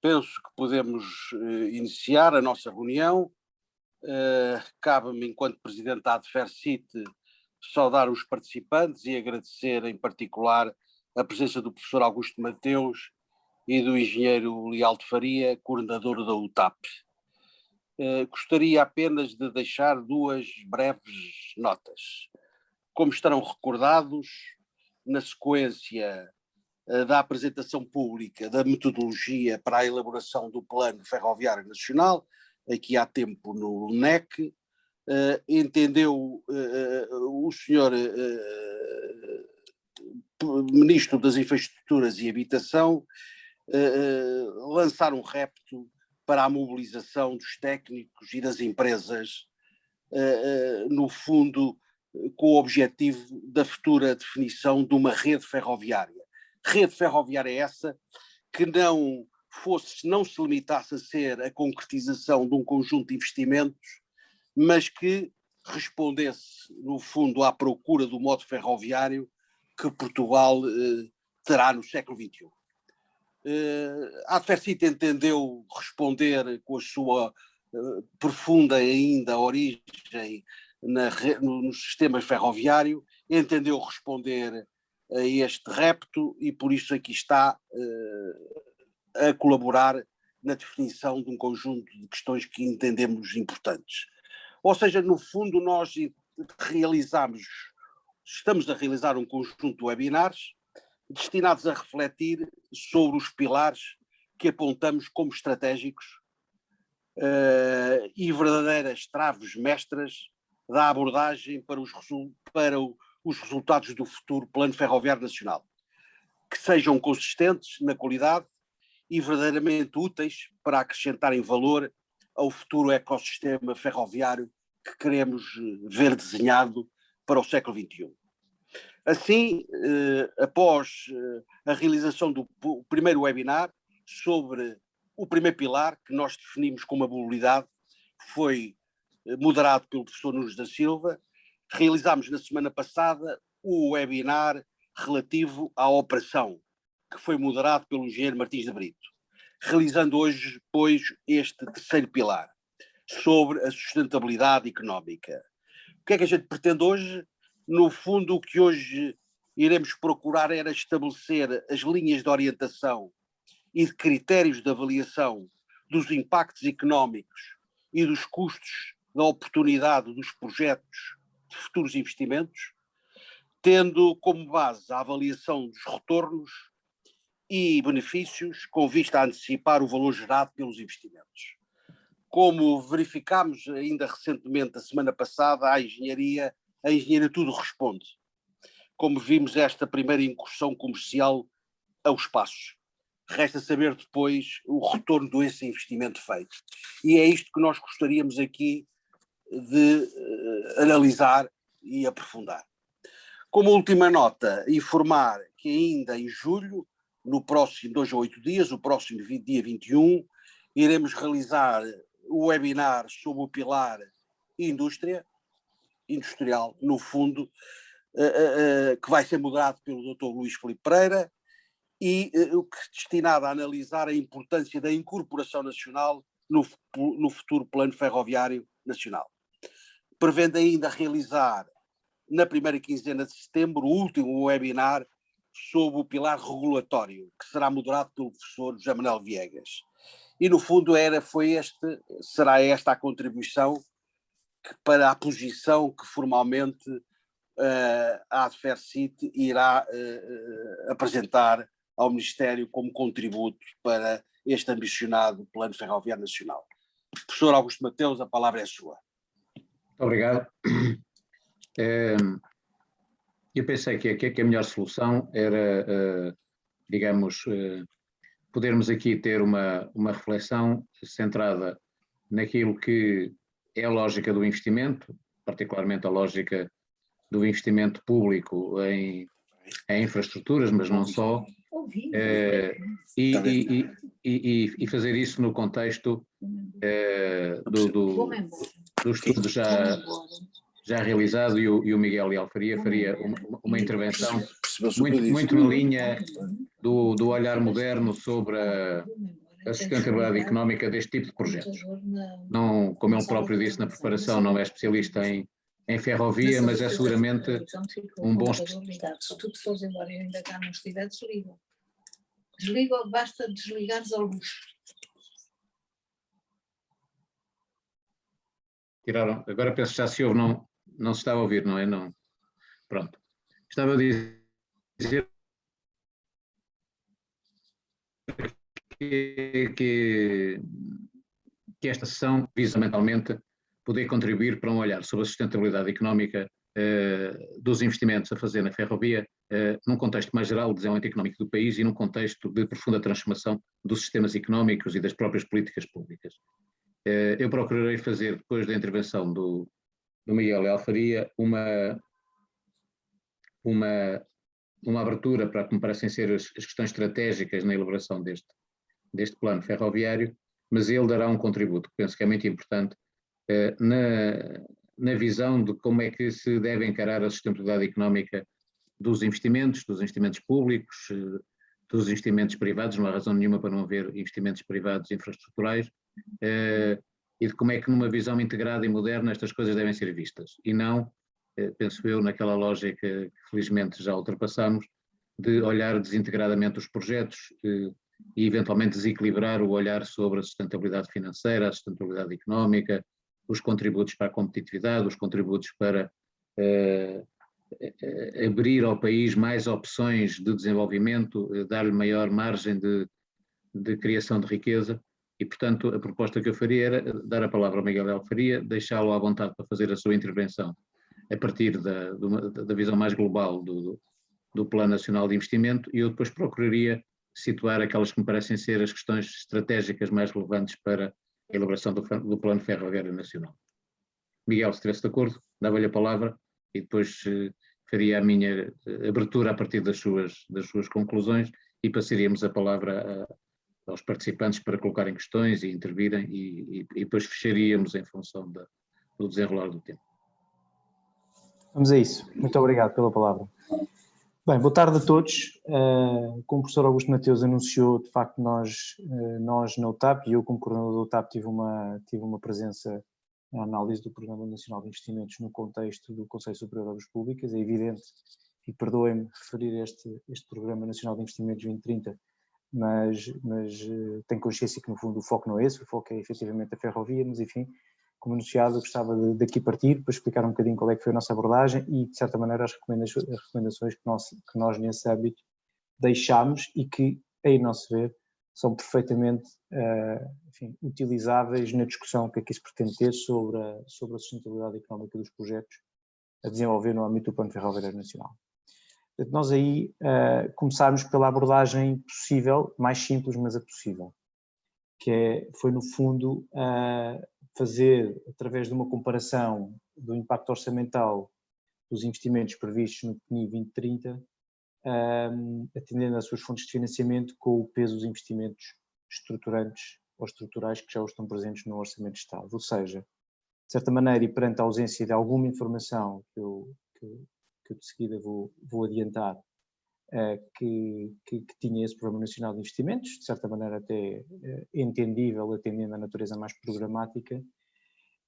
Penso que podemos iniciar a nossa reunião. Cabe-me, enquanto Presidente da ADFERCIT, saudar os participantes e agradecer em particular a presença do professor Augusto Mateus e do engenheiro Leal de Faria, coordenador da UTAP. Gostaria apenas de deixar duas breves notas. Como estarão recordados, na sequência da apresentação pública da metodologia para a elaboração do Plano Ferroviário Nacional, aqui há tempo no NEC, entendeu o senhor Ministro das Infraestruturas e Habitação lançar um repto para a mobilização dos técnicos e das empresas, no fundo, com o objetivo da futura definição de uma rede ferroviária. Rede ferroviária essa que não se limitasse a ser a concretização de um conjunto de investimentos, mas que respondesse, no fundo, à procura do modo ferroviário que Portugal terá no século XXI. A ADFERCIT entendeu responder com a sua profunda ainda origem no sistema ferroviário, entendeu responder a este repto e por isso aqui está a colaborar na definição de um conjunto de questões que entendemos importantes. Ou seja, no fundo nós estamos a realizar um conjunto de webinars destinados a refletir sobre os pilares que apontamos como estratégicos e verdadeiras traves mestras da abordagem para os resultados do futuro Plano Ferroviário Nacional, que sejam consistentes na qualidade e verdadeiramente úteis para acrescentarem valor ao futuro ecossistema ferroviário que queremos ver desenhado para o século XXI. Assim, após a realização do primeiro webinar sobre o primeiro pilar, que nós definimos como a mobilidade, foi moderado pelo professor Nunes da Silva, realizámos na semana passada o webinar relativo à operação, que foi moderado pelo engenheiro Martins de Brito, realizando hoje, pois, este terceiro pilar, sobre a sustentabilidade económica. O que é que a gente pretende hoje? No fundo, o que hoje iremos procurar era estabelecer as linhas de orientação e de critérios de avaliação dos impactos económicos e dos custos da oportunidade dos projetos de futuros investimentos, tendo como base a avaliação dos retornos e benefícios com vista a antecipar o valor gerado pelos investimentos. Como verificámos ainda recentemente, a semana passada, a engenharia tudo responde. Como vimos esta primeira incursão comercial ao espaço. Resta saber depois o retorno desse investimento feito. E é isto que nós gostaríamos aqui de analisar e aprofundar. Como última nota, informar que ainda em julho, no próximo 2 a 8 dias, o próximo dia 21, iremos realizar o webinar sobre o pilar industrial, no fundo, que vai ser moderado pelo Dr. Luís Filipe Pereira e destinado a analisar a importância da incorporação nacional no futuro Plano Ferroviário Nacional. Prevendo ainda realizar, na primeira quinzena de setembro, o último webinar sobre o pilar regulatório, que será moderado pelo professor José Manuel Viegas. E, no fundo, será esta a contribuição para a posição que formalmente a ADFERCIT irá apresentar ao Ministério como contributo para este ambicionado Plano Ferroviário Nacional. Professor Augusto Mateus, a palavra é sua. Muito obrigado. Eu pensei que a melhor solução era, digamos, podermos aqui ter uma reflexão centrada naquilo que é a lógica do investimento, particularmente a lógica do investimento público em infraestruturas, mas não só, e fazer isso no contexto do estudo já realizado, e o Miguel Leal faria uma intervenção muito na linha do olhar moderno sobre a sustentabilidade económica deste tipo de projetos. Não, como ele próprio disse na preparação, não é especialista em ferrovia, mas é seguramente um bom especialista. Se tu te fores embora e ainda cá não estiver, desliga. Desliga, basta desligares a luz. Tiraram, agora penso que já se ouve, não se está a ouvir, não é? Não. Pronto. Estava a dizer que esta sessão visa mentalmente poder contribuir para um olhar sobre a sustentabilidade económica dos investimentos a fazer na ferrovia, num contexto mais geral de desenvolvimento económico do país e num contexto de profunda transformação dos sistemas económicos e das próprias políticas públicas. Eu procurarei fazer, depois da intervenção do Miguel Alfaria, uma abertura para que me parecem ser as questões estratégicas na elaboração deste plano ferroviário, mas ele dará um contributo que penso que é muito importante na visão de como é que se deve encarar a sustentabilidade económica dos investimentos públicos, dos investimentos privados, não há razão nenhuma para não haver investimentos privados infraestruturais, e de como é que numa visão integrada e moderna estas coisas devem ser vistas, e não, penso eu, naquela lógica que felizmente já ultrapassamos, de olhar desintegradamente os projetos e eventualmente desequilibrar o olhar sobre a sustentabilidade financeira, a sustentabilidade económica, os contributos para a competitividade, os contributos para abrir ao país mais opções de desenvolvimento, dar-lhe maior margem de criação de riqueza e, portanto, a proposta que eu faria era dar a palavra ao Miguel Alfaria, deixá-lo à vontade para fazer a sua intervenção a partir da visão mais global do Plano Nacional de Investimento e eu depois procuraria situar aquelas que me parecem ser as questões estratégicas mais relevantes para a elaboração do Plano Ferroviário Nacional. Miguel, se estivesse de acordo, dava-lhe a palavra e depois faria a minha abertura a partir das suas conclusões e passaríamos a palavra aos participantes para colocarem questões e intervirem e depois fecharíamos em função do desenrolar do tempo. Vamos a isso. Muito obrigado pela palavra. Bem, boa tarde a todos. Como o professor Augusto Mateus anunciou, de facto nós na UTAP, e eu como coordenador da UTAP tive uma presença na análise do Programa Nacional de Investimentos no contexto do Conselho Superior de Obras Públicas. É evidente, e perdoem-me referir este Programa Nacional de Investimentos 2030, mas tenho consciência que no fundo o foco não é esse, o foco é efetivamente a ferrovia, mas enfim, como anunciado, eu gostava daqui partir para explicar um bocadinho qual é que foi a nossa abordagem e, de certa maneira, as recomendações que nós nesse âmbito deixámos e que, a nosso ver, são perfeitamente utilizáveis na discussão que aqui se pretende ter sobre a sustentabilidade económica dos projetos a desenvolver no âmbito do Plano Ferroviário Nacional. Nós aí começámos pela abordagem possível, mais simples, mas a possível, que foi no fundo fazer, através de uma comparação do impacto orçamental dos investimentos previstos no PNI 2030, atendendo às suas fontes de financiamento com o peso dos investimentos estruturantes ou estruturais que já estão presentes no Orçamento de Estado. Ou seja, de certa maneira, e perante a ausência de alguma informação que eu de seguida vou adiantar, que tinha esse Programa Nacional de Investimentos, de certa maneira até entendível, atendendo à natureza mais programática,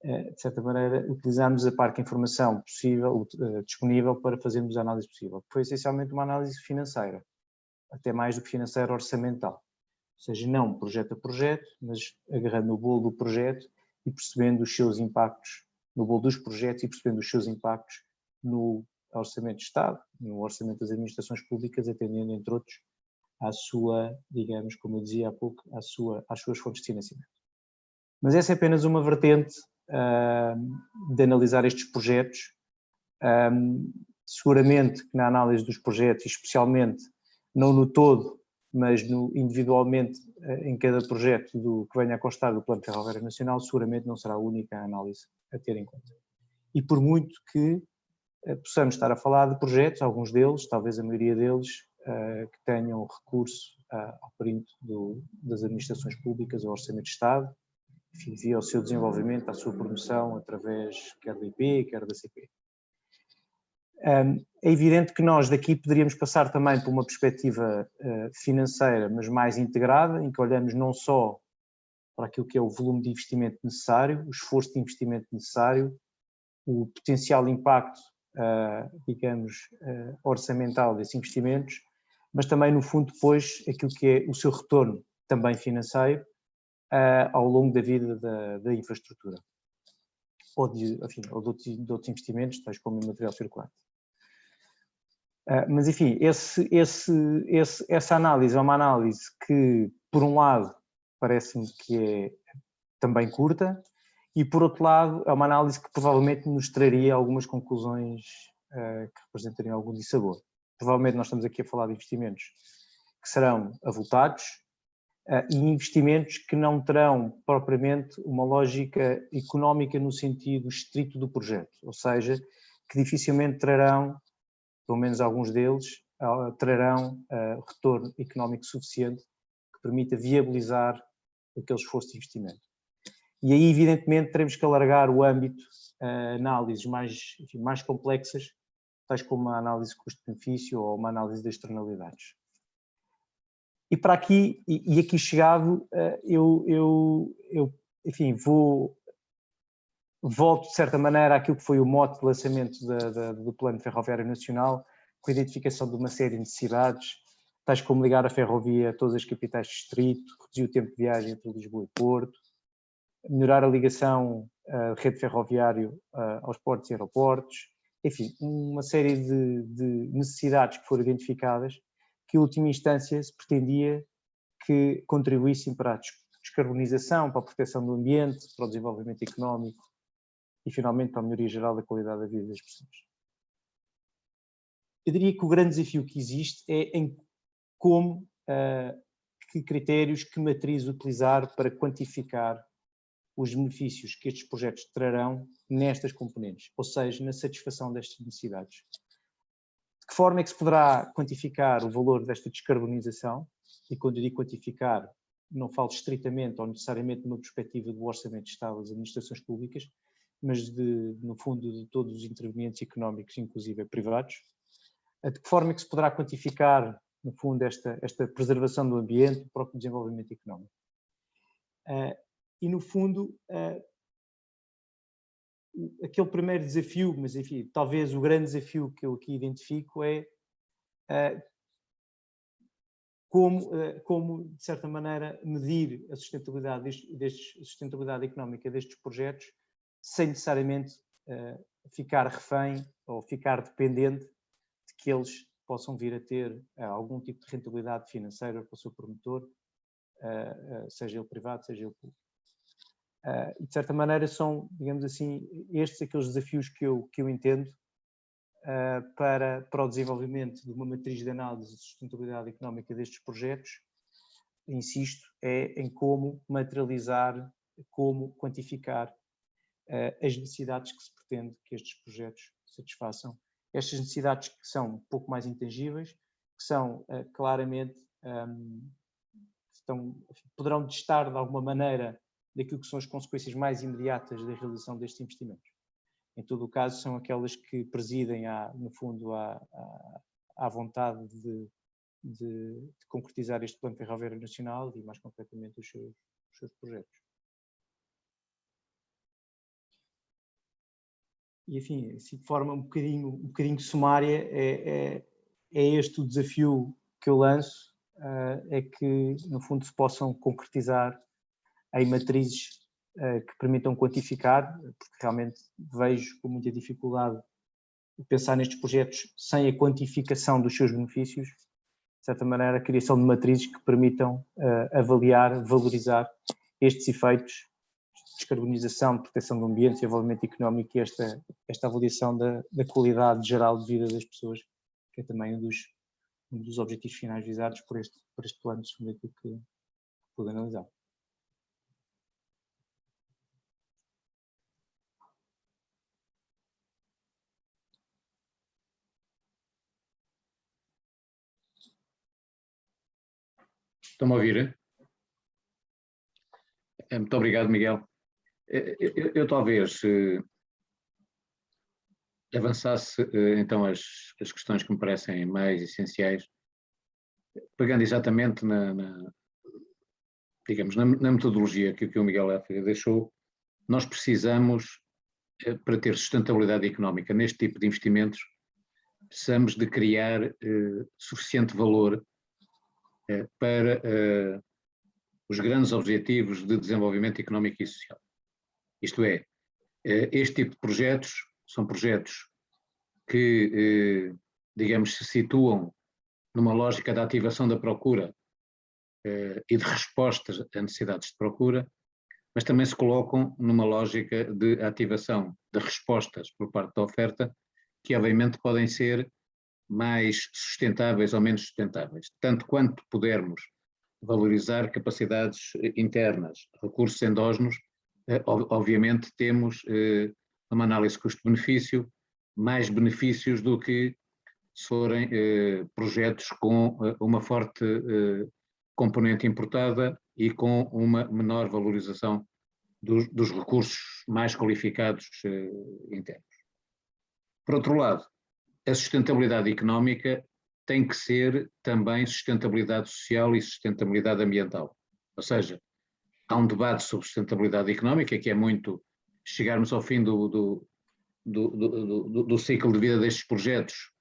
de certa maneira utilizámos a par que informação possível, disponível para fazermos a análise possível. Foi essencialmente uma análise financeira, até mais do que financeira orçamental. Ou seja, não projeto a projeto, mas agarrando no bolo do projeto e percebendo os seus impactos, no bolo dos projetos e percebendo os seus impactos no Orçamento de Estado, no Orçamento das Administrações Públicas, atendendo, entre outros, à sua, digamos, como eu dizia há pouco, às suas fontes de financiamento. Mas essa é apenas uma vertente de analisar estes projetos. Seguramente que na análise dos projetos, especialmente, não no todo, mas individualmente em cada projeto que venha a constar do Plano Ferroviário Nacional, seguramente não será a única análise a ter em conta. E por muito que possamos estar a falar de projetos, alguns deles, talvez a maioria deles, que tenham recurso ao perímetro das administrações públicas, ao Orçamento de Estado, enfim, via o seu desenvolvimento, a sua promoção, através quer da IP, quer da CP. É evidente que nós daqui poderíamos passar também por uma perspectiva financeira, mas mais integrada, em que olhamos não só para aquilo que é o volume de investimento necessário, o esforço de investimento necessário, o potencial impacto, digamos, orçamental desses investimentos, mas também, no fundo, depois, aquilo que é o seu retorno também financeiro ao longo da vida da infraestrutura, ou de outros investimentos, tais como o material circulante. Mas, enfim, essa análise é uma análise que, por um lado, parece-me que é também curta, e, por outro lado, é uma análise que provavelmente nos traria algumas conclusões que representariam algum dissabor. Provavelmente nós estamos aqui a falar de investimentos que serão avultados e investimentos que não terão propriamente uma lógica económica no sentido estrito do projeto, ou seja, que dificilmente trarão, pelo menos alguns deles, trarão retorno económico suficiente que permita viabilizar aquele esforço de investimento. E aí, evidentemente, teremos que alargar o âmbito a análises mais complexas, tais como a análise de custo-benefício ou uma análise de externalidades. E para aqui, e aqui chegado, enfim, volto de certa maneira àquilo que foi o mote de lançamento do Plano Ferroviário Nacional, com a identificação de uma série de necessidades, tais como ligar a ferrovia a todas as capitais de distrito, reduzir o tempo de viagem entre Lisboa e Porto, melhorar a ligação da rede ferroviária aos portos e aeroportos, enfim, uma série de necessidades que foram identificadas que, em última instância, se pretendia que contribuíssem para a descarbonização, para a proteção do ambiente, para o desenvolvimento económico e, finalmente, para a melhoria geral da qualidade da vida das pessoas. Eu diria que o grande desafio que existe é em como, que critérios, que matriz utilizar para quantificar os benefícios que estes projetos trarão nestas componentes, ou seja, na satisfação destas necessidades. De que forma é que se poderá quantificar o valor desta descarbonização? E quando eu digo quantificar, não falo estritamente ou necessariamente de uma perspectiva do orçamento de Estado das administrações públicas, mas no fundo de todos os intervenientes económicos, inclusive privados. De que forma é que se poderá quantificar, no fundo, esta preservação do ambiente, o próprio desenvolvimento económico? E, no fundo, aquele primeiro desafio, mas enfim, talvez o grande desafio que eu aqui identifico é como, de certa maneira, medir a sustentabilidade económica destes projetos sem necessariamente ficar refém ou ficar dependente de que eles possam vir a ter algum tipo de rentabilidade financeira para o seu promotor, seja ele privado, seja ele público. E de certa maneira são, digamos assim, estes aqueles desafios que eu entendo para o desenvolvimento de uma matriz de análise de sustentabilidade económica destes projetos, insisto, é em como materializar, como quantificar as necessidades que se pretende que estes projetos satisfaçam. Estas necessidades que são um pouco mais intangíveis, que são claramente, poderão distar de alguma maneira daquilo que são as consequências mais imediatas da realização destes investimentos. Em todo o caso, são aquelas que presidem, no fundo, à vontade de concretizar este Plano Ferroviário Nacional e, mais concretamente, os seus projetos. E, enfim, assim, de forma um bocadinho sumária, é este o desafio que eu lanço, é que, no fundo, se possam concretizar em matrizes que permitam quantificar, porque realmente vejo com muita dificuldade pensar nestes projetos sem a quantificação dos seus benefícios, de certa maneira a criação de matrizes que permitam avaliar, valorizar estes efeitos de descarbonização, de proteção do ambiente, desenvolvimento económico e esta avaliação da qualidade geral de vida das pessoas, que é também um dos objetivos finais visados por este plano, segundo aquilo que pude analisar. Estão-me a ouvir? Muito obrigado, Miguel. Eu talvez avançasse então as questões que me parecem mais essenciais, pegando exatamente digamos, na metodologia que o Miguel África deixou. Nós precisamos, para ter sustentabilidade económica neste tipo de investimentos, precisamos de criar suficiente valor para os grandes objetivos de desenvolvimento económico e social. Isto é, este tipo de projetos são projetos que, digamos, se situam numa lógica de ativação da procura e de respostas a necessidades de procura, mas também se colocam numa lógica de ativação de respostas por parte da oferta, que obviamente podem ser mais sustentáveis ou menos sustentáveis, tanto quanto pudermos valorizar capacidades internas, recursos endógenos, obviamente temos uma análise custo-benefício, mais benefícios do que se forem projetos com uma forte componente importada e com uma menor valorização dos recursos mais qualificados internos. Por outro lado, a sustentabilidade económica tem que ser também sustentabilidade social e sustentabilidade ambiental. Ou seja, há um debate sobre sustentabilidade económica que é muito chegarmos ao fim do ciclo de vida destes projetos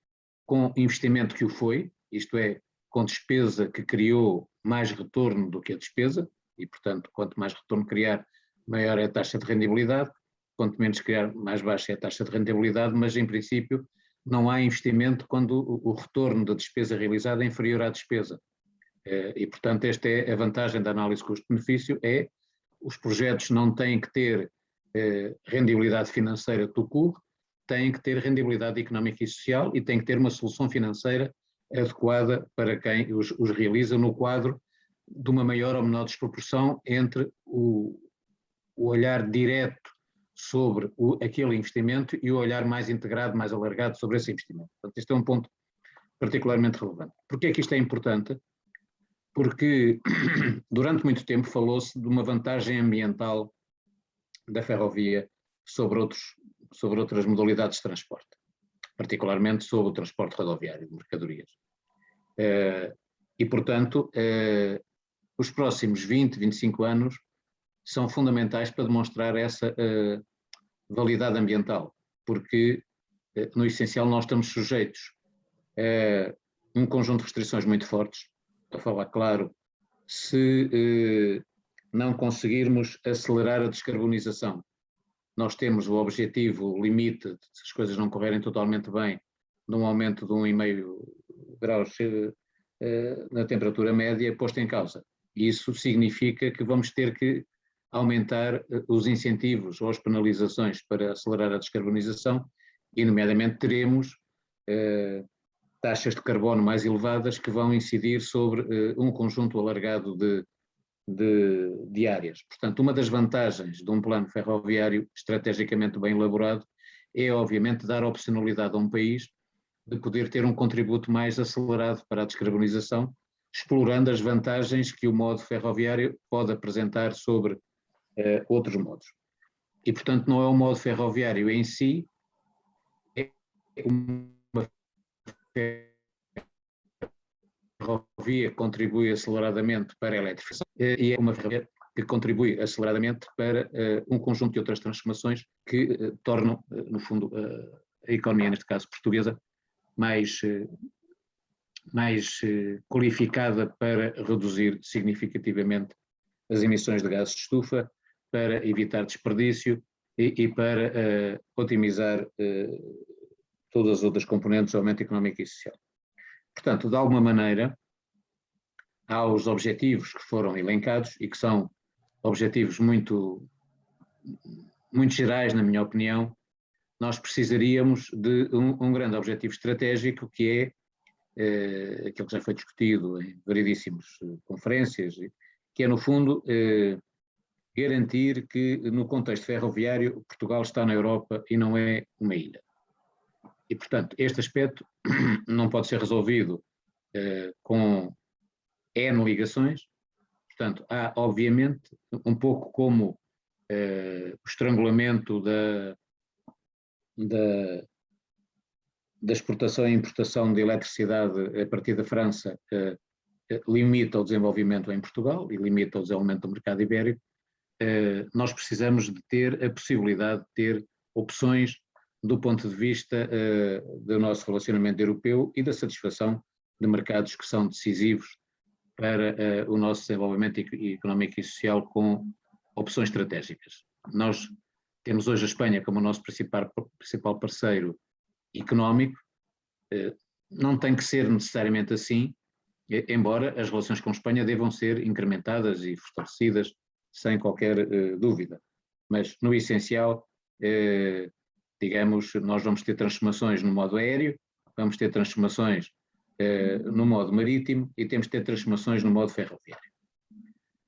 com investimento que o foi, isto é, com despesa que criou mais retorno do que a despesa, e portanto, quanto mais retorno criar, maior é a taxa de rendibilidade, quanto menos criar, mais baixa é a taxa de rendibilidade, mas em princípio não há investimento quando o retorno da despesa realizada é inferior à despesa. E portanto esta é a vantagem da análise custo-benefício, os projetos não têm que ter rendibilidade financeira tout court, têm que ter rendibilidade económica e social e têm que ter uma solução financeira adequada para quem os realiza no quadro de uma maior ou menor desproporção entre o olhar direto sobre aquele investimento e o olhar mais integrado, mais alargado sobre esse investimento. Portanto, este é um ponto particularmente relevante. Porquê é que isto é importante? Porque durante muito tempo falou-se de uma vantagem ambiental da ferrovia sobre outras modalidades de transporte, particularmente sobre o transporte rodoviário de mercadorias. E, portanto, os próximos 20, 25 anos são fundamentais para demonstrar essa validade ambiental, porque, no essencial, nós estamos sujeitos a um conjunto de restrições muito fortes, para falar claro, se não conseguirmos acelerar a descarbonização. Nós temos o objetivo limite, se as coisas não correrem totalmente bem, de um aumento de 1,5 graus na temperatura média posto em causa. Isso significa que vamos ter que aumentar os incentivos ou as penalizações para acelerar a descarbonização e, nomeadamente, teremos taxas de carbono mais elevadas que vão incidir sobre um conjunto alargado de áreas. Portanto, uma das vantagens de um plano ferroviário estrategicamente bem elaborado é, obviamente, dar opcionalidade a um país de poder ter um contributo mais acelerado para a descarbonização, explorando as vantagens que o modo ferroviário pode apresentar sobre outros modos. E, portanto, não é o modo ferroviário em si, é uma ferrovia que contribui aceleradamente para a eletrificação e é uma ferrovia que contribui aceleradamente para um conjunto de outras transformações que tornam, no fundo, a economia, neste caso portuguesa, mais qualificada para reduzir significativamente as emissões de gases de estufa, para evitar desperdício e para otimizar todas as outras componentes do aumento económico e social. Portanto, de alguma maneira, há os objetivos que foram elencados e que são objetivos muito gerais, na minha opinião. Nós precisaríamos de um grande objetivo estratégico que é aquilo que já foi discutido em variedíssimas conferências, que é, no fundo, garantir que, no contexto ferroviário, Portugal está na Europa e não é uma ilha. E, portanto, este aspecto não pode ser resolvido com N ligações. Portanto, há, obviamente, um pouco como o estrangulamento da exportação e importação de eletricidade a partir da França limita o desenvolvimento em Portugal e limita o desenvolvimento do mercado ibérico. Nós precisamos de ter a possibilidade de ter opções do ponto de vista do nosso relacionamento europeu e da satisfação de mercados que são decisivos para o nosso desenvolvimento económico e social com opções estratégicas. Nós temos hoje a Espanha como o nosso principal parceiro económico, não tem que ser necessariamente assim, embora as relações com a Espanha devam ser incrementadas e fortalecidas sem qualquer dúvida. Mas, no essencial, digamos, nós vamos ter transformações no modo aéreo, vamos ter transformações no modo marítimo e temos de ter transformações no modo ferroviário.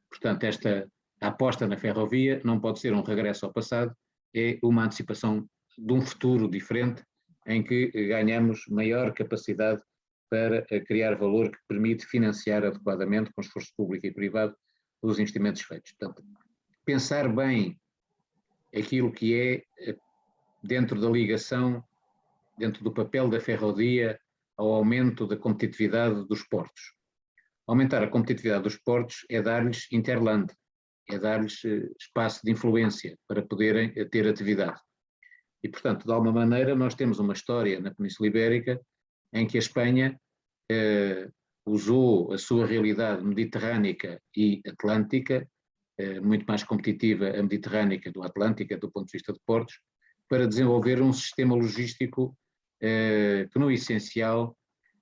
Portanto, esta aposta na ferrovia não pode ser um regresso ao passado, é uma antecipação de um futuro diferente em que ganhamos maior capacidade para criar valor que permite financiar adequadamente, com esforço público e privado, os investimentos feitos. Portanto, pensar bem aquilo que é dentro da ligação, dentro do papel da ferrovia ao aumento da competitividade dos portos. Aumentar a competitividade dos portos é dar-lhes interland, é dar-lhes espaço de influência para poderem ter atividade. E, portanto, de alguma maneira, nós temos uma história na Península Ibérica em que a Espanha usou a sua realidade mediterrânica e atlântica, muito mais competitiva a mediterrânica do Atlântica, do ponto de vista de portos, para desenvolver um sistema logístico que, no essencial,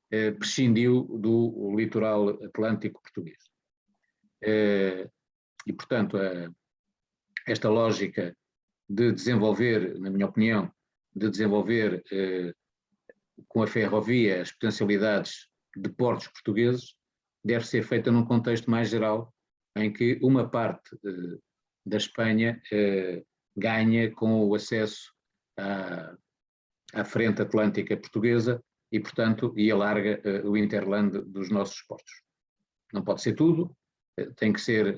prescindiu do litoral atlântico português. E, portanto, esta lógica de desenvolver, na minha opinião, de desenvolver com a ferrovia as potencialidades de portos portugueses, deve ser feita num contexto mais geral, em que uma parte da Espanha ganha com o acesso à frente atlântica portuguesa e, portanto, e alarga o interland dos nossos portos. Não pode ser tudo, tem que ser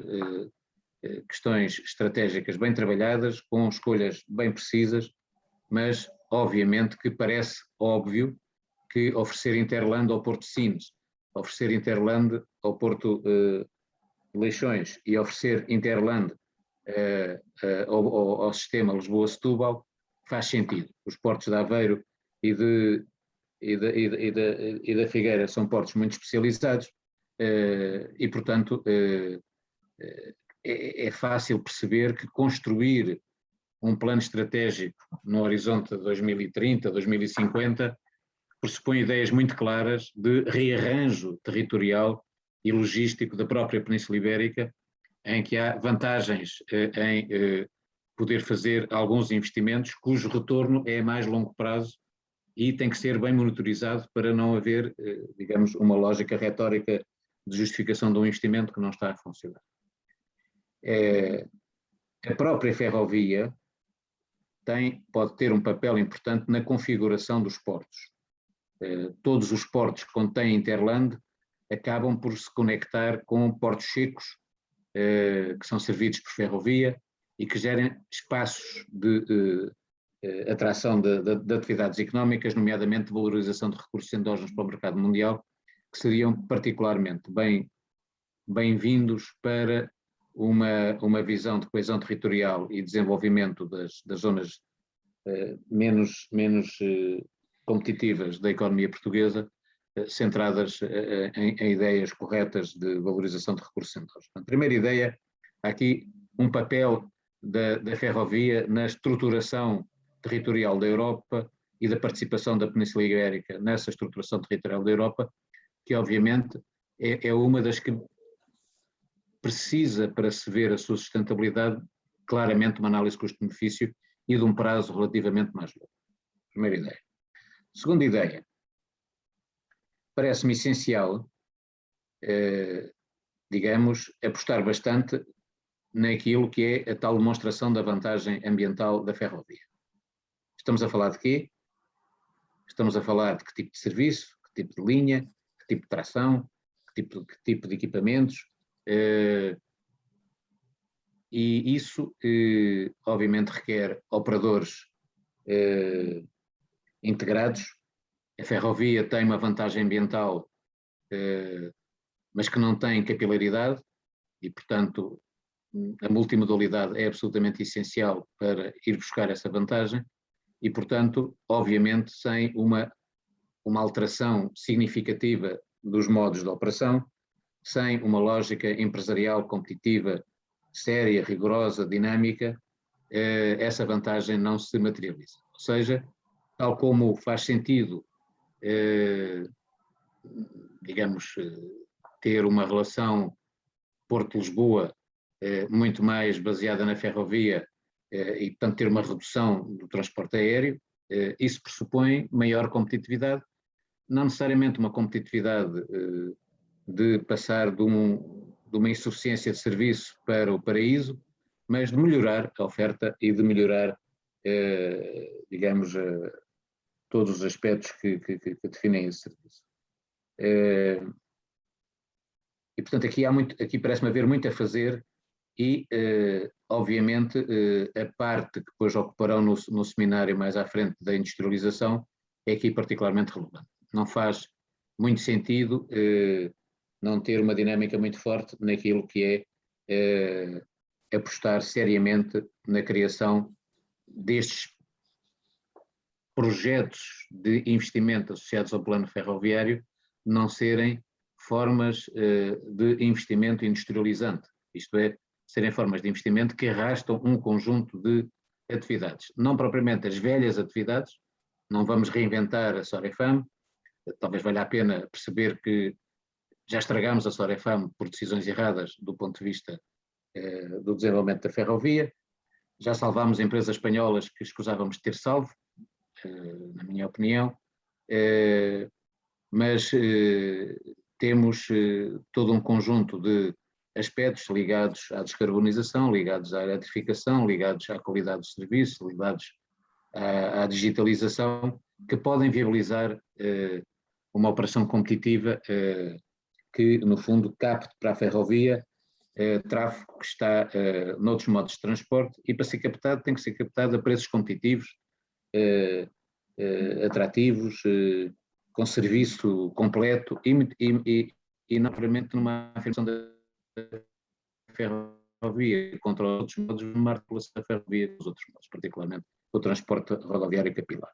questões estratégicas bem trabalhadas, com escolhas bem precisas, mas obviamente que parece óbvio que oferecer interland ao Porto de Sines, oferecer interland ao Porto de Leixões e oferecer interland ao sistema Lisboa-Setúbal faz sentido. Os portos de Aveiro e da Figueira são portos muito especializados e, portanto, é fácil perceber que construir um plano estratégico no horizonte de 2030, 2050, pressupõe ideias muito claras de rearranjo territorial e logístico da própria Península Ibérica, em que há vantagens em poder fazer alguns investimentos cujo retorno é a mais longo prazo e tem que ser bem monitorizado para não haver, digamos, uma lógica retórica de justificação de um investimento que não está a funcionar. A própria ferrovia pode ter um papel importante na configuração dos portos. Todos os portos que contêm interland acabam por se conectar com portos secos, que são servidos por ferrovia e que gerem espaços de atração de atividades económicas, nomeadamente valorização de recursos endógenos para o mercado mundial, que seriam particularmente bem-vindos para uma visão de coesão territorial e desenvolvimento das zonas menos competitivas da economia portuguesa, centradas em ideias corretas de valorização de recursos endógenos. A primeira ideia, há aqui um papel da ferrovia na estruturação territorial da Europa e da participação da Península Ibérica nessa estruturação territorial da Europa, que obviamente é uma das que precisa, para se ver a sua sustentabilidade, claramente uma análise custo-benefício e de um prazo relativamente mais longo. Primeira ideia. Segunda ideia, parece-me essencial, digamos, apostar bastante naquilo que é a tal demonstração da vantagem ambiental da ferrovia. Estamos a falar de quê? Estamos a falar de que tipo de serviço, que tipo de linha, que tipo de tração, que tipo de equipamentos, e isso obviamente requer operadores integrados A ferrovia tem uma vantagem ambiental, mas que não tem capilaridade e, portanto, a multimodalidade é absolutamente essencial para ir buscar essa vantagem e, portanto, obviamente, sem uma alteração significativa dos modos de operação, sem uma lógica empresarial competitiva séria, rigorosa, dinâmica, essa vantagem não se materializa. Ou seja, tal como faz sentido, digamos, ter uma relação Porto-Lisboa muito mais baseada na ferrovia e, portanto, ter uma redução do transporte aéreo, isso pressupõe maior competitividade, não necessariamente uma competitividade de passar de uma insuficiência de serviço para o paraíso, mas de melhorar a oferta e de melhorar, digamos, todos os aspectos que definem esse serviço. E, portanto, aqui parece-me haver muito a fazer e, obviamente, a parte que depois ocuparão no seminário mais à frente da industrialização é aqui particularmente relevante. Não faz muito sentido não ter uma dinâmica muito forte naquilo que é apostar seriamente na criação destes projetos de investimento associados ao plano ferroviário não serem formas de investimento industrializante, isto é, serem formas de investimento que arrastam um conjunto de atividades, não propriamente as velhas atividades, não vamos reinventar a Sorefam, talvez valha a pena perceber que já estragámos a Sorefam por decisões erradas do ponto de vista do desenvolvimento da ferrovia, já salvámos empresas espanholas que escusávamos de ter salvo, na minha opinião, mas temos todo um conjunto de aspectos ligados à descarbonização, ligados à eletrificação, ligados à qualidade do serviço, ligados à digitalização, que podem viabilizar uma operação competitiva que, no fundo, capte para a ferrovia tráfego que está noutros modos de transporte e, para ser captado, tem que ser captado a preços competitivos, atrativos, com serviço completo e não propriamente numa afirmação da ferrovia contra outros modos, numa articulação da ferrovia com os outros modos, particularmente o transporte rodoviário capilar.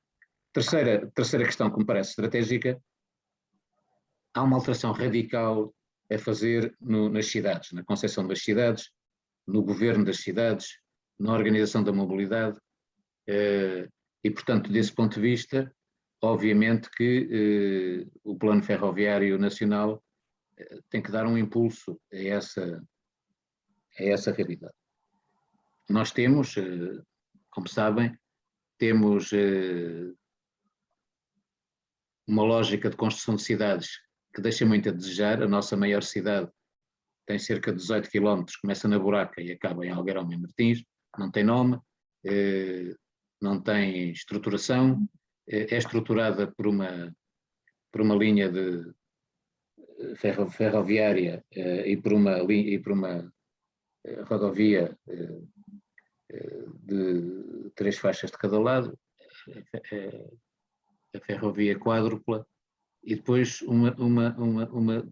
Terceira questão que me parece estratégica, há uma alteração radical a fazer nas cidades, na concepção das cidades, no governo das cidades, na organização da mobilidade e, portanto, desse ponto de vista, obviamente que o Plano Ferroviário Nacional tem que dar um impulso a essa realidade. Nós temos, como sabem, temos uma lógica de construção de cidades que deixa muito a desejar. A nossa maior cidade tem cerca de 18 km, começa na Buraca e acaba em Algueirão e Martins, não tem nome, não tem estruturação, é estruturada por uma linha de ferroviária e por uma rodovia de 3 faixas de cada lado, a ferrovia quádrupla, e depois uma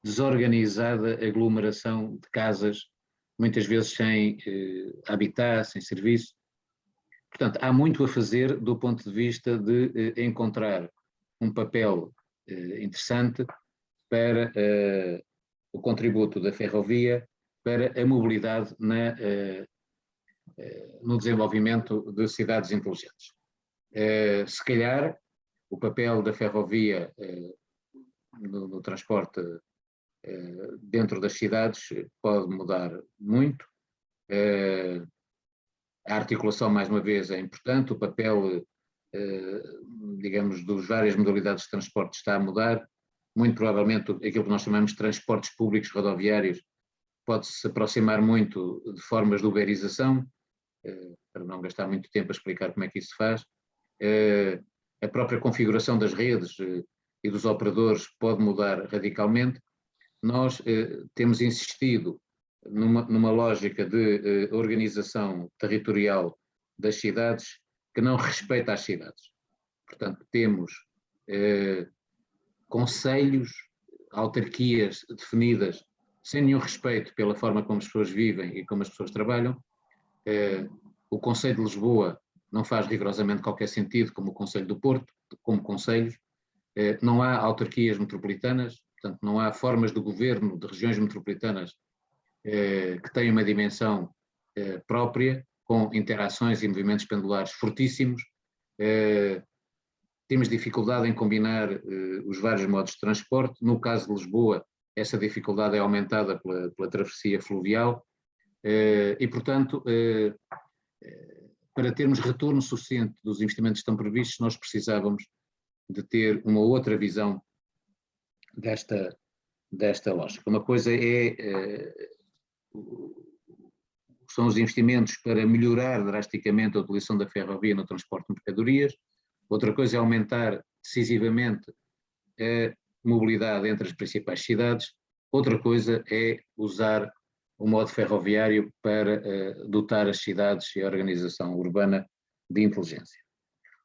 desorganizada aglomeração de casas, muitas vezes sem habitat, sem serviço. Portanto, há muito a fazer do ponto de vista de encontrar um papel interessante para o contributo da ferrovia para a mobilidade no desenvolvimento de cidades inteligentes. Se calhar, o papel da ferrovia no transporte dentro das cidades pode mudar muito. A articulação, mais uma vez, é importante, o papel, digamos, das várias modalidades de transporte está a mudar. Muito provavelmente aquilo que nós chamamos de transportes públicos rodoviários pode-se aproximar muito de formas de uberização, para não gastar muito tempo a explicar como é que isso se faz. A própria configuração das redes e dos operadores pode mudar radicalmente. Nós temos insistido numa lógica de organização territorial das cidades que não respeita as cidades. Portanto, temos conselhos, autarquias definidas sem nenhum respeito pela forma como as pessoas vivem e como as pessoas trabalham. O Conselho de Lisboa não faz rigorosamente qualquer sentido, como o Conselho do Porto, como conselhos. Não há autarquias metropolitanas, portanto, não há formas de governo de regiões metropolitanas que tenham uma dimensão própria, com interações e movimentos pendulares fortíssimos. Temos dificuldade em combinar os vários modos de transporte. No caso de Lisboa, essa dificuldade é aumentada pela travessia fluvial e, portanto, para termos retorno suficiente dos investimentos que estão previstos, nós precisávamos de ter uma outra visão desta lógica. Uma coisa são os investimentos para melhorar drasticamente a utilização da ferrovia no transporte de mercadorias. Outra coisa é aumentar decisivamente a mobilidade entre as principais cidades. Outra coisa é usar o modo ferroviário para dotar as cidades e a organização urbana de inteligência.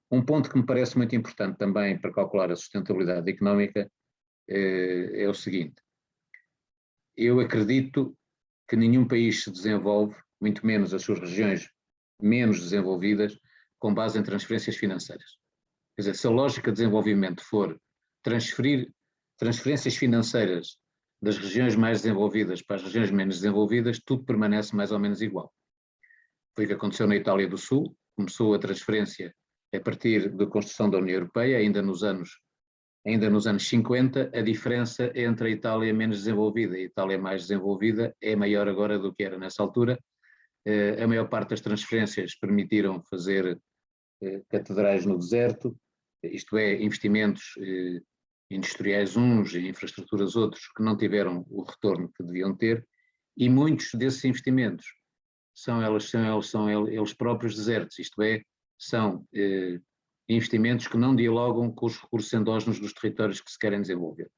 Um ponto que me parece muito importante também para calcular a sustentabilidade económica é o seguinte: eu acredito que nenhum país se desenvolve, muito menos as suas regiões menos desenvolvidas, com base em transferências financeiras. Quer dizer, se a lógica de desenvolvimento for transferir transferências financeiras das regiões mais desenvolvidas para as regiões menos desenvolvidas, tudo permanece mais ou menos igual. Foi o que aconteceu na Itália do Sul, começou a transferência a partir da construção da União Europeia, ainda nos anos 50, a diferença entre a Itália menos desenvolvida e a Itália mais desenvolvida é maior agora do que era nessa altura. A maior parte das transferências permitiram fazer catedrais no deserto, isto é, investimentos industriais uns e infraestruturas outros que não tiveram o retorno que deviam ter, e muitos desses investimentos são eles próprios desertos, isto é, são investimentos que não dialogam com os recursos endógenos dos territórios que se querem desenvolver.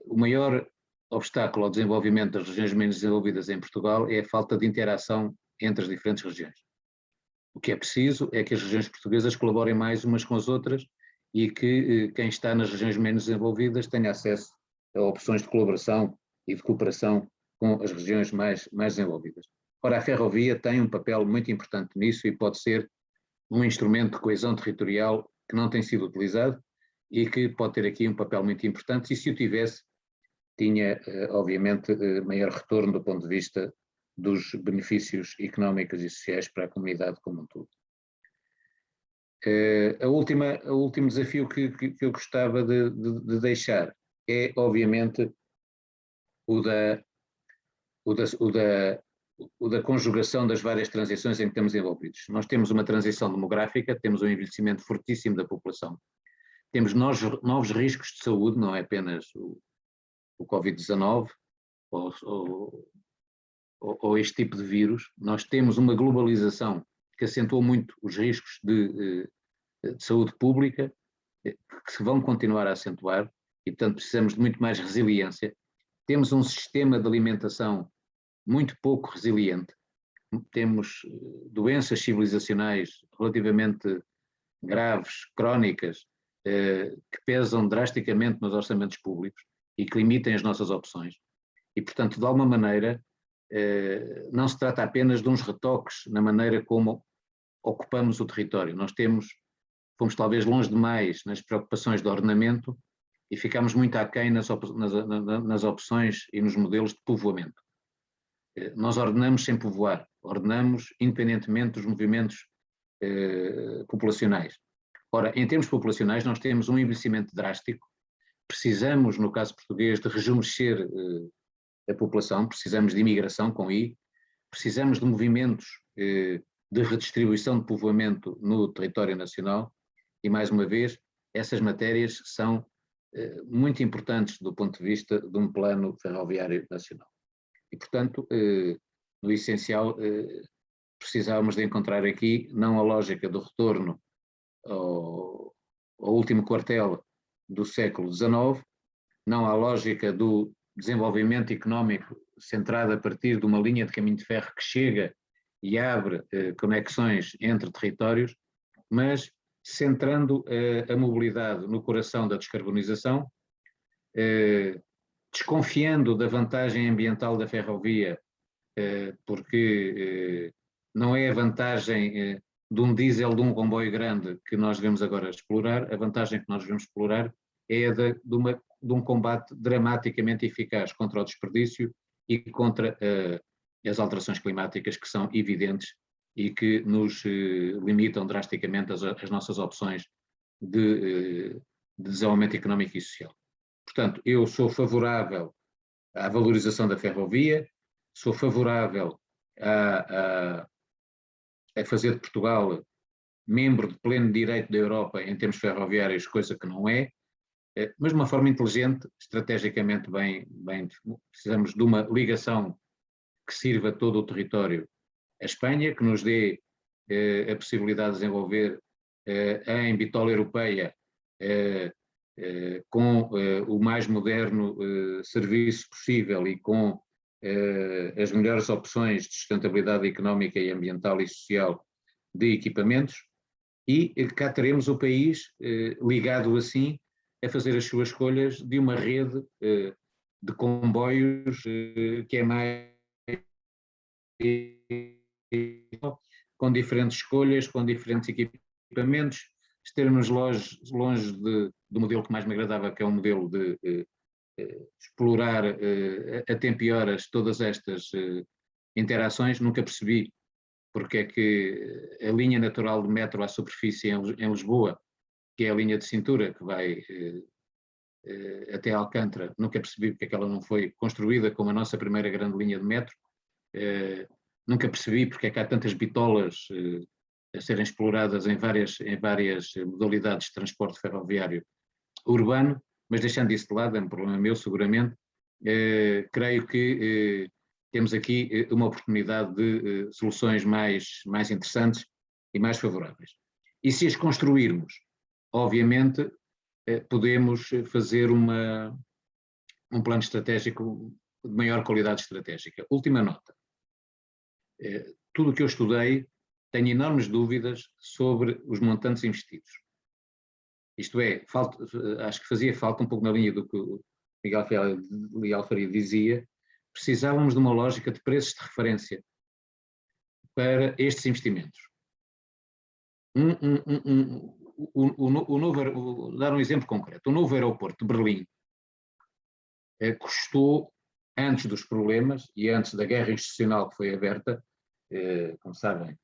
O maior obstáculo ao desenvolvimento das regiões menos desenvolvidas em Portugal é a falta de interação entre as diferentes regiões. O que é preciso é que as regiões portuguesas colaborem mais umas com as outras e que quem está nas regiões menos desenvolvidas tenha acesso a opções de colaboração e de cooperação com as regiões mais desenvolvidas. Ora, a ferrovia tem um papel muito importante nisso e pode ser um instrumento de coesão territorial que não tem sido utilizado e que pode ter aqui um papel muito importante, e se o tivesse, tinha, obviamente, maior retorno do ponto de vista dos benefícios económicos e sociais para a comunidade como um todo. O último desafio que eu gostava de deixar é, obviamente, o da conjugação das várias transições em que estamos envolvidos. Nós temos uma transição demográfica, temos um envelhecimento fortíssimo da população, temos novos riscos de saúde, não é apenas o Covid-19 ou este tipo de vírus. Nós temos uma globalização que acentuou muito os riscos de saúde pública, que se vão continuar a acentuar, e portanto precisamos de muito mais resiliência. Temos um sistema de alimentação muito pouco resiliente, temos doenças civilizacionais relativamente graves, crónicas, que pesam drasticamente nos orçamentos públicos e que limitem as nossas opções. E, portanto, de alguma maneira, não se trata apenas de uns retoques na maneira como ocupamos o território. Nós fomos talvez longe demais nas preocupações de ordenamento e ficamos muito aquém nas opções e nos modelos de povoamento. Nós ordenamos sem povoar, ordenamos independentemente dos movimentos populacionais. Ora, em termos populacionais, nós temos um envelhecimento drástico, precisamos, no caso português, de rejuvenescer a população, precisamos de imigração com I, precisamos de movimentos de redistribuição de povoamento no território nacional e, mais uma vez, essas matérias são muito importantes do ponto de vista de um plano ferroviário nacional. E, portanto, no essencial, precisávamos de encontrar aqui não a lógica do retorno ao último quartel do século XIX, não a lógica do desenvolvimento económico centrado a partir de uma linha de caminho de ferro que chega e abre conexões entre territórios, mas centrando a mobilidade no coração da descarbonização, desconfiando da vantagem ambiental da ferrovia, porque não é a vantagem de um diesel de um comboio grande que nós devemos agora explorar, a vantagem que nós devemos explorar é a de um combate dramaticamente eficaz contra o desperdício e contra as alterações climáticas que são evidentes e que nos limitam drasticamente as nossas opções de desenvolvimento económico e social. Portanto, eu sou favorável à valorização da ferrovia, sou favorável a fazer de Portugal membro de pleno direito da Europa em termos ferroviários, coisa que não é, mas de uma forma inteligente, estrategicamente bem, precisamos de uma ligação que sirva todo o território à Espanha, que nos dê a possibilidade de desenvolver em bitola europeia com o mais moderno serviço possível e com as melhores opções de sustentabilidade económica e ambiental e social de equipamentos, e cá teremos o país ligado assim a fazer as suas escolhas de uma rede de comboios que é mais com diferentes escolhas, com diferentes equipamentos, estarmos longe do modelo que mais me agradava, que é um modelo de explorar a tempo e horas todas estas interações. Nunca percebi porque é que a linha natural de metro à superfície em Lisboa, que é a linha de cintura que vai até Alcântara, nunca percebi porque é que ela não foi construída como a nossa primeira grande linha de metro. Nunca percebi porque é que há tantas bitolas a serem exploradas em várias modalidades de transporte ferroviário urbano, mas deixando isso de lado, é um problema meu seguramente. Creio que temos aqui uma oportunidade de soluções mais interessantes e mais favoráveis. E se as construirmos, obviamente, podemos fazer um plano estratégico de maior qualidade estratégica. Última nota. Tudo o que eu estudei, tenho enormes dúvidas sobre os montantes investidos. Isto é, acho que fazia falta, um pouco na linha do que o Miguel Faria dizia, precisávamos de uma lógica de preços de referência para estes investimentos. Dar um exemplo concreto, o novo aeroporto de Berlim custou, antes dos problemas e antes da guerra institucional que foi aberta, como sabem,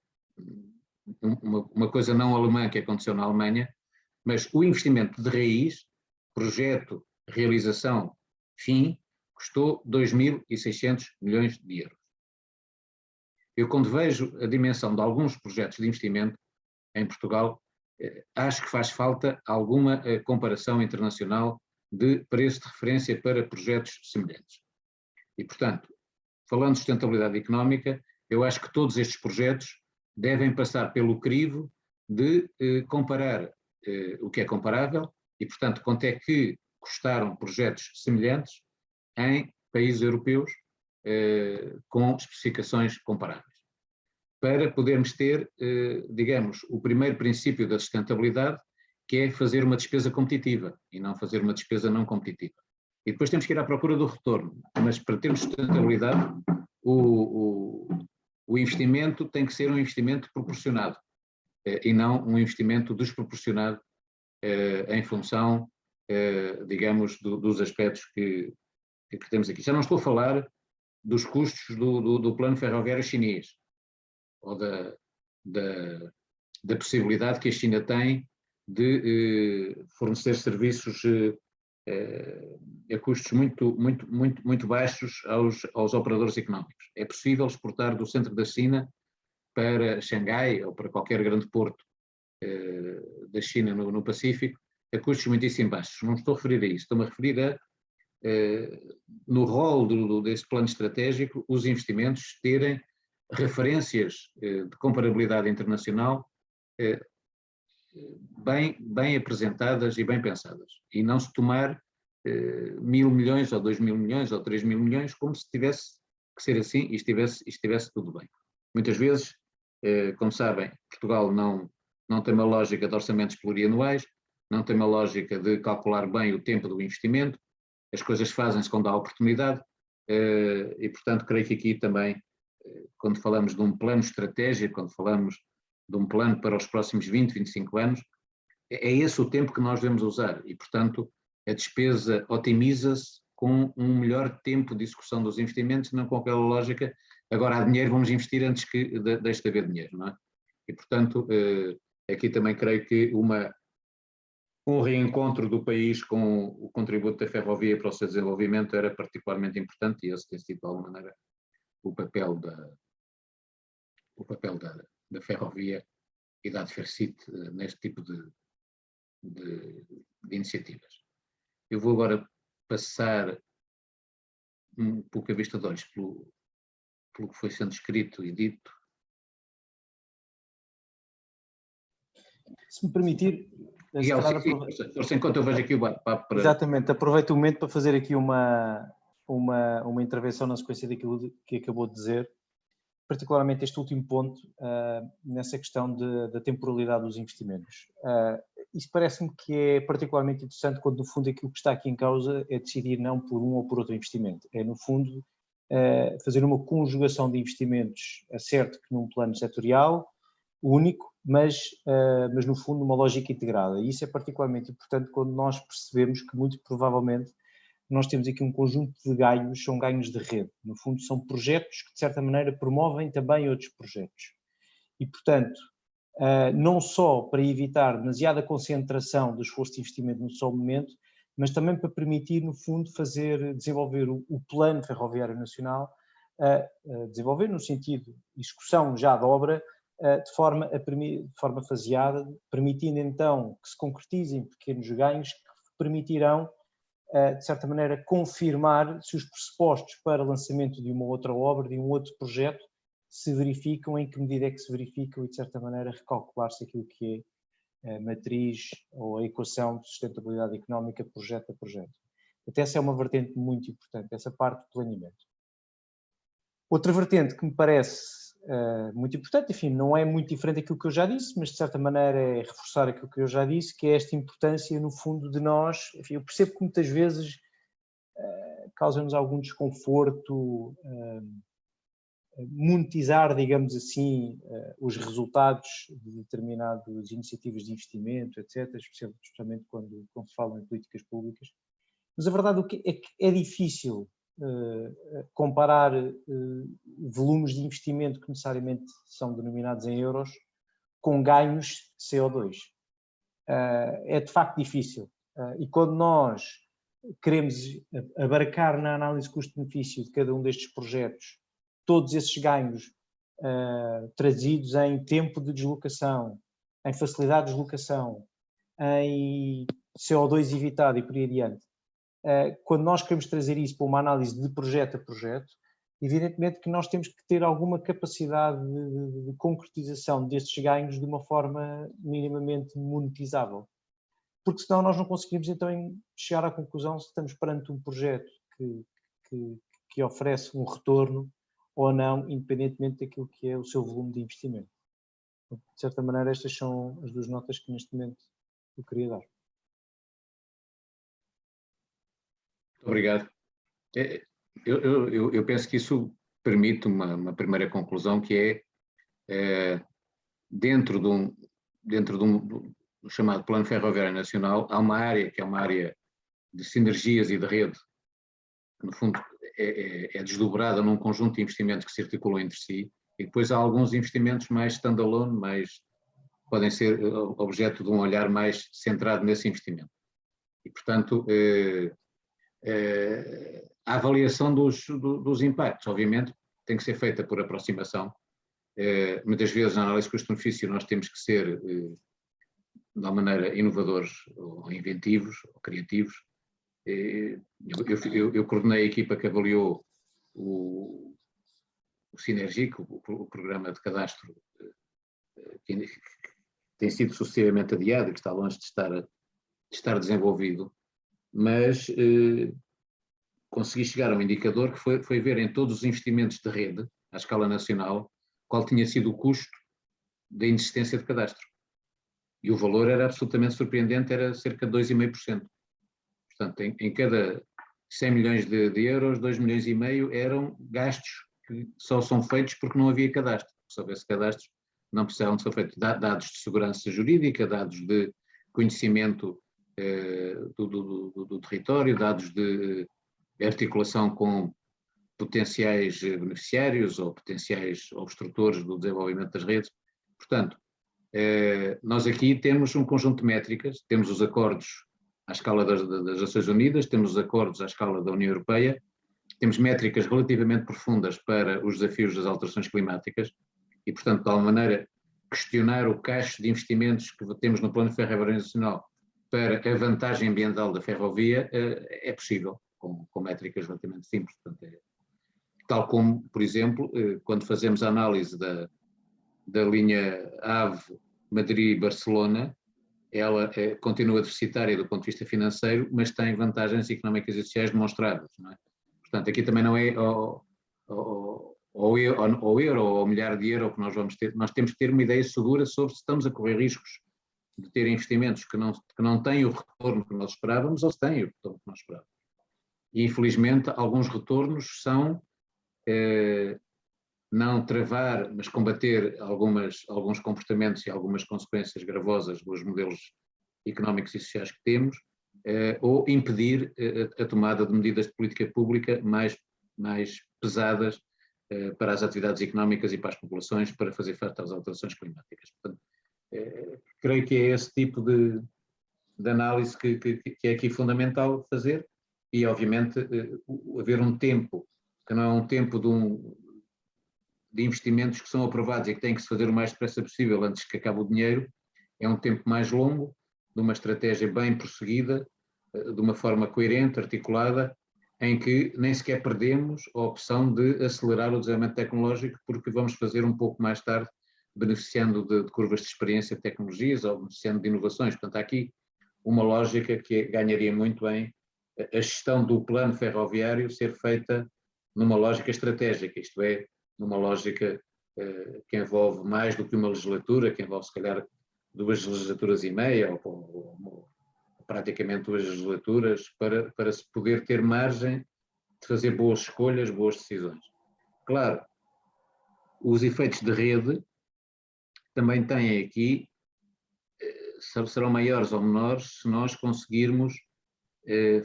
uma coisa não alemã que aconteceu na Alemanha, mas o investimento de raiz, projeto, realização, fim, custou 2.600 milhões de euros. Eu, quando vejo a dimensão de alguns projetos de investimento em Portugal, acho que faz falta alguma comparação internacional de preço de referência para projetos semelhantes. E, portanto, falando de sustentabilidade económica, eu acho que todos estes projetos devem passar pelo crivo de comparar o que é comparável e, portanto, quanto é que custaram projetos semelhantes em países europeus com especificações comparáveis. Para podermos ter, digamos, o primeiro princípio da sustentabilidade, que é fazer uma despesa competitiva e não fazer uma despesa não competitiva. E depois temos que ir à procura do retorno, mas para termos sustentabilidade, o investimento tem que ser um investimento proporcionado e não um investimento desproporcionado em função, digamos, dos aspectos que temos aqui. Já não estou a falar dos custos do plano ferroviário chinês, ou da possibilidade que a China tem de fornecer serviços a custos muito baixos aos operadores económicos. É possível exportar do centro da China para Xangai ou para qualquer grande porto da China no Pacífico a custos muitíssimo baixos. Não estou a referir a isso, estou-me a referir no rol desse plano estratégico, os investimentos terem referências de comparabilidade internacional bem apresentadas e bem pensadas, e não se tomar 1.000 milhões ou 2.000 milhões ou 3.000 milhões como se tivesse que ser assim e estivesse tudo bem. Muitas vezes, como sabem, Portugal não não tem uma lógica de orçamentos plurianuais, não tem uma lógica de calcular bem o tempo do investimento, as coisas fazem-se quando há oportunidade, e portanto creio que aqui também, quando falamos de um plano estratégico, quando falamos de um plano para os próximos 20, 25 anos, é esse o tempo que nós devemos usar e portanto a despesa otimiza-se com um melhor tempo de execução dos investimentos, não com aquela lógica, agora há dinheiro, vamos investir antes que deixe de haver dinheiro, não é? E portanto, aqui também creio que um reencontro do país com o contributo da ferrovia para o seu desenvolvimento era particularmente importante e esse tem sido de alguma maneira o papel da ferrovia e da Adfercit neste tipo de iniciativas. Eu vou agora passar um pouco a vista de olhos pelo que foi sendo escrito e dito. Se me permitir... Miguel, enquanto eu vejo aqui o bate-papo para... Exatamente, aproveito o momento para fazer aqui uma intervenção na sequência daquilo que acabou de dizer, particularmente este último ponto, nessa questão da temporalidade dos investimentos. Isso parece-me que é particularmente interessante quando, no fundo, aquilo que está aqui em causa é decidir não por um ou por outro investimento. É, no fundo, fazer uma conjugação de investimentos, é certo que num plano setorial, único, mas no fundo uma lógica integrada. E isso é particularmente importante quando nós percebemos que muito provavelmente nós temos aqui um conjunto de ganhos, são ganhos de rede. No fundo são projetos que de certa maneira promovem também outros projetos. E portanto, não só para evitar demasiada concentração do esforço de investimento no só momento, mas também para permitir no fundo desenvolver o Plano Ferroviário Nacional, desenvolver no sentido de execução já da obra, de forma faseada, permitindo então que se concretizem pequenos ganhos que permitirão, de certa maneira, confirmar se os pressupostos para lançamento de uma outra obra, de um outro projeto, se verificam, em que medida é que se verificam e, de certa maneira, recalcular-se aquilo que é a matriz ou a equação de sustentabilidade económica projeto a projeto. Até essa é uma vertente muito importante, essa parte do planeamento. Outra vertente que me parece muito importante, enfim, não é muito diferente daquilo que eu já disse, mas de certa maneira é reforçar aquilo que eu já disse, que é esta importância, no fundo, de nós, enfim, eu percebo que muitas vezes causa-nos algum desconforto monetizar, digamos assim, os resultados de determinadas iniciativas de investimento, etc., especialmente quando se fala em políticas públicas. Mas a verdade é que é difícil comparar volumes de investimento que necessariamente são denominados em euros com ganhos de CO2. É de facto difícil. E quando nós queremos abarcar na análise custo-benefício de cada um destes projetos todos esses ganhos trazidos em tempo de deslocação, em facilidade de deslocação, em CO2 evitado e por aí adiante, quando nós queremos trazer isso para uma análise de projeto a projeto, evidentemente que nós temos que ter alguma capacidade de concretização destes ganhos de uma forma minimamente monetizável. Porque senão nós não conseguimos então chegar à conclusão se estamos perante um projeto que oferece um retorno ou não, independentemente daquilo que é o seu volume de investimento. De certa maneira, estas são as duas notas que neste momento eu queria dar. Obrigado. Eu penso que isso permite uma primeira conclusão, que é dentro de um chamado Plano Ferroviário Nacional, há uma área que é uma área de sinergias e de rede, que no fundo é desdobrada num conjunto de investimentos que se articulam entre si, e depois há alguns investimentos mais standalone, podem ser objeto de um olhar mais centrado nesse investimento. E, portanto, a avaliação dos impactos, obviamente, tem que ser feita por aproximação. Muitas vezes, na análise custo-benefício, nós temos que ser, de uma maneira, inovadores, ou inventivos, ou criativos. Eu coordenei a equipa que avaliou o Sinergic, o programa de cadastro, que tem sido sucessivamente adiado e que está longe de estar desenvolvido, mas consegui chegar a um indicador que foi ver em todos os investimentos de rede, à escala nacional, qual tinha sido o custo da inexistência de cadastro. E o valor era absolutamente surpreendente, era cerca de 2,5%. Portanto, em cada 100 milhões de euros, 2,5 milhões eram gastos que só são feitos porque não havia cadastro. Se houvesse cadastros, não precisavam de ser feitos. Dados de segurança jurídica, dados de conhecimento do território, dados de articulação com potenciais beneficiários ou potenciais obstrutores do desenvolvimento das redes. Portanto, nós aqui temos um conjunto de métricas, temos os acordos à escala das Nações Unidas, temos os acordos à escala da União Europeia, temos métricas relativamente profundas para os desafios das alterações climáticas e, portanto, de alguma maneira, questionar o cacho de investimentos que temos no Plano Ferroviário Nacional para a vantagem ambiental da ferrovia é possível, com métricas relativamente simples. Portanto, tal como, por exemplo, quando fazemos a análise da linha AVE Madrid-Barcelona, ela continua deficitária do ponto de vista financeiro, mas tem vantagens económicas e sociais demonstradas. Não é? Portanto, aqui também não é ao euro ou ao milhar de euro que nós vamos ter, nós temos que ter uma ideia segura sobre se estamos a correr riscos de ter investimentos que não têm o retorno que nós esperávamos ou se têm o retorno que nós esperávamos. E, infelizmente, alguns retornos são não travar, mas combater alguns comportamentos e algumas consequências gravosas dos modelos económicos e sociais que temos, ou impedir a tomada de medidas de política pública mais pesadas para as atividades económicas e para as populações para fazer face às alterações climáticas. Portanto, creio que é esse tipo de análise que é aqui fundamental fazer e, obviamente, haver um tempo que não é um tempo de investimentos que são aprovados e que têm que se fazer o mais depressa possível antes que acabe o dinheiro, é um tempo mais longo, de uma estratégia bem prosseguida, de uma forma coerente, articulada, em que nem sequer perdemos a opção de acelerar o desenvolvimento tecnológico, porque vamos fazer um pouco mais tarde, beneficiando de curvas de experiência de tecnologias ou beneficiando de inovações. Portanto, há aqui uma lógica que ganharia muito em a gestão do plano ferroviário ser feita numa lógica estratégica, isto é, numa lógica que envolve mais do que uma legislatura, que envolve se calhar 2 legislaturas e meia, ou praticamente 2 legislaturas, para se poder ter margem de fazer boas escolhas, boas decisões. Claro, os efeitos de rede também têm aqui, serão maiores ou menores se nós conseguirmos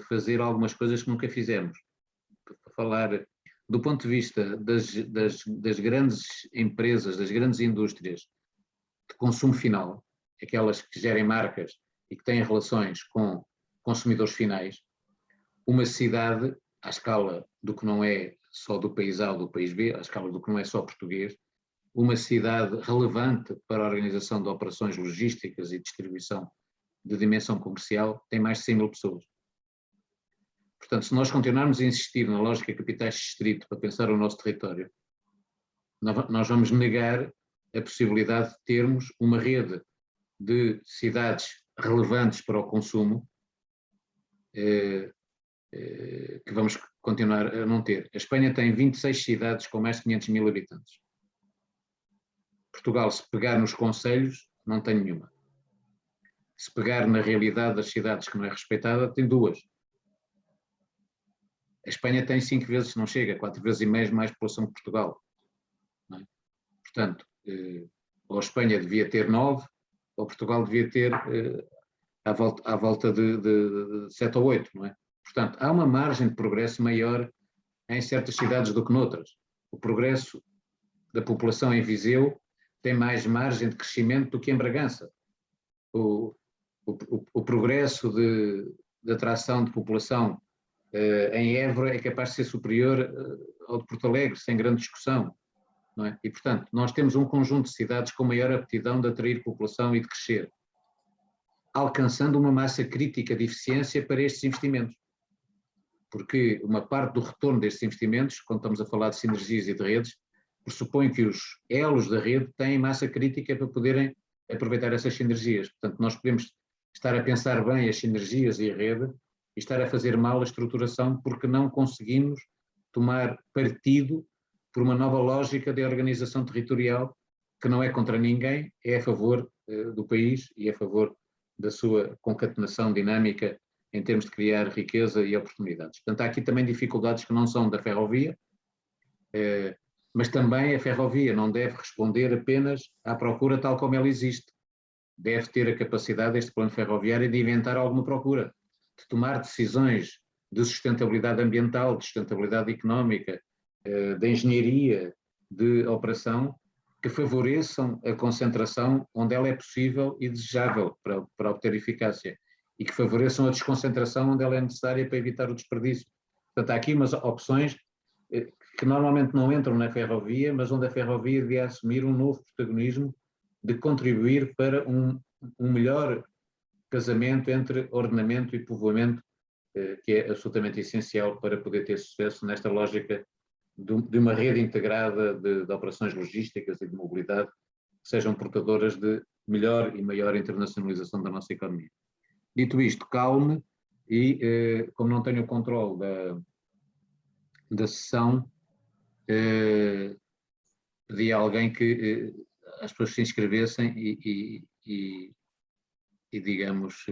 fazer algumas coisas que nunca fizemos. Para falar do ponto de vista das grandes empresas, das grandes indústrias de consumo final, aquelas que gerem marcas e que têm relações com consumidores finais, uma cidade, à escala do que não é só do país A ou do país B, à escala do que não é só português, uma cidade relevante para a organização de operações logísticas e distribuição de dimensão comercial tem mais de 100 mil pessoas. Portanto, se nós continuarmos a insistir na lógica capitais distrito para pensar o nosso território, nós vamos negar a possibilidade de termos uma rede de cidades relevantes para o consumo que vamos continuar a não ter. A Espanha tem 26 cidades com mais de 500 mil habitantes. Portugal, se pegar nos concelhos, não tem nenhuma. Se pegar na realidade das cidades que não é respeitada, tem 2. A Espanha tem 5 vezes, não chega, 4 vezes e meia mais população que Portugal. Não é? Portanto, ou a Espanha devia ter 9, ou Portugal devia ter à volta de 7 ou 8, não é? Portanto, há uma margem de progresso maior em certas cidades do que noutras. O progresso da população em Viseu tem mais margem de crescimento do que em Bragança. O progresso de atração de população em Évora é capaz de ser superior ao de Porto Alegre, sem grande discussão. Não é? E, portanto, nós temos um conjunto de cidades com maior aptidão de atrair população e de crescer, alcançando uma massa crítica de eficiência para estes investimentos. Porque uma parte do retorno destes investimentos, quando estamos a falar de sinergias e de redes, pressupõe que os elos da rede têm massa crítica para poderem aproveitar essas sinergias. Portanto, nós podemos estar a pensar bem as sinergias e a rede e estar a fazer mal a estruturação porque não conseguimos tomar partido por uma nova lógica de organização territorial que não é contra ninguém, é a favor do país e a favor da sua concatenação dinâmica em termos de criar riqueza e oportunidades. Portanto, há aqui também dificuldades que não são da ferrovia, mas também a ferrovia não deve responder apenas à procura tal como ela existe. Deve ter a capacidade, este plano ferroviário, de inventar alguma procura, de tomar decisões de sustentabilidade ambiental, de sustentabilidade económica, de engenharia, de operação, que favoreçam a concentração onde ela é possível e desejável para obter eficácia, e que favoreçam a desconcentração onde ela é necessária para evitar o desperdício. Portanto, há aqui umas opções que normalmente não entram na ferrovia, mas onde a ferrovia devia assumir um novo protagonismo de contribuir para um melhor casamento entre ordenamento e povoamento, que é absolutamente essencial para poder ter sucesso nesta lógica de uma rede integrada de operações logísticas e de mobilidade que sejam portadoras de melhor e maior internacionalização da nossa economia. Dito isto, calme e, como não tenho o controle da sessão, pedi a alguém que as pessoas se inscrevessem e digamos,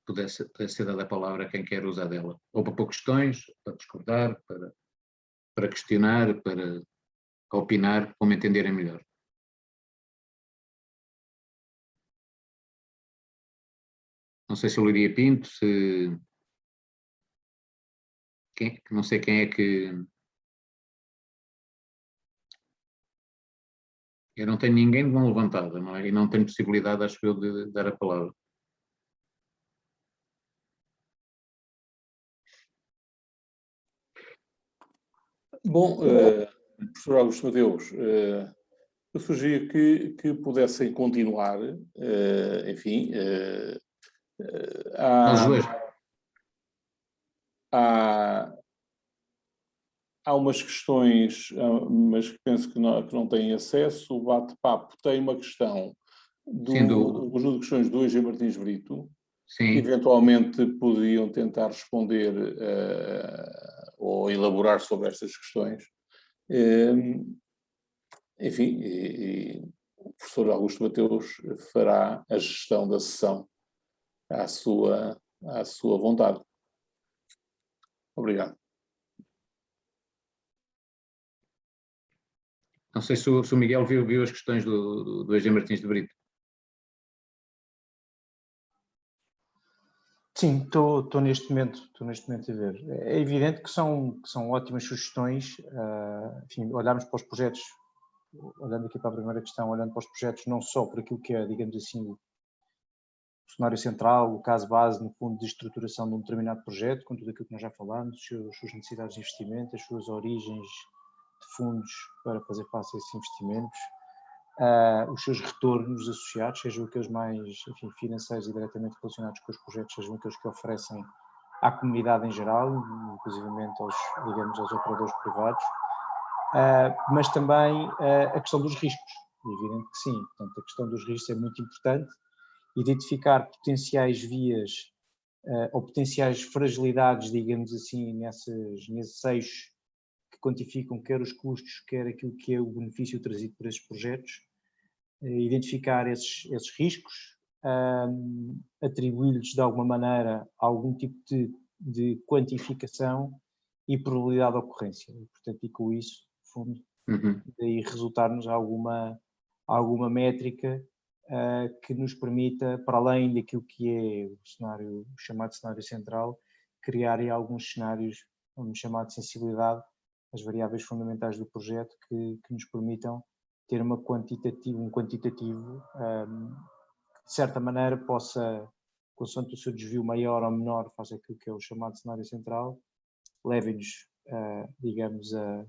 pudesse ser dada a palavra a quem quer usar dela. Ou para pôr questões, para discordar, para questionar, para opinar, como entenderem melhor. Não sei se eu Lídia Pinto, não sei quem é que... Eu não tenho ninguém de mão levantada, não é? E não tenho possibilidade, acho eu, de dar a palavra. Bom, professor Augusto Mateus, eu sugiro que pudessem continuar, enfim, Nós dois. há umas questões, mas que penso que não têm acesso. O bate-papo tem uma questão do conjunto de questões do Eugênio Martins Brito, sim, que eventualmente poderiam tentar responder ou elaborar sobre estas questões. Enfim, o professor Augusto Mateus fará a gestão da sessão à sua vontade. Obrigado. Não sei se o Miguel viu as questões do Eugênio Martins de Brito. Sim, estou neste momento a ver. É evidente que são ótimas sugestões. Enfim, olharmos para os projetos, olhando aqui para a primeira questão, olhando para os projetos não só por aquilo que é, digamos assim, o cenário central, o caso base, no fundo, de estruturação de um determinado projeto, com tudo aquilo que nós já falámos, as suas necessidades de investimento, as suas origens de fundos para fazer face a esses investimentos, os seus retornos associados, sejam aqueles mais, enfim, financeiros e diretamente relacionados com os projetos, sejam aqueles que oferecem à comunidade em geral, inclusivamente aos operadores privados, mas também a questão dos riscos. É evidente que sim, portanto, a questão dos riscos é muito importante. Identificar potenciais vias ou potenciais fragilidades, digamos assim, nesses eixos que quantificam quer os custos, quer aquilo que é o benefício trazido por esses projetos, identificar esses riscos, atribuir-lhes de alguma maneira algum tipo de quantificação e probabilidade de ocorrência. E, portanto, e com isso, no fundo, daí resultar-nos alguma métrica que nos permita, para além daquilo que é o chamado cenário central, criar aí alguns cenários, vamos chamar de sensibilidade, as variáveis fundamentais do projeto que nos permitam ter um quantitativo que de certa maneira possa, consoante o seu desvio maior ou menor, faz aquilo que é o chamado cenário central, leve-nos, digamos, a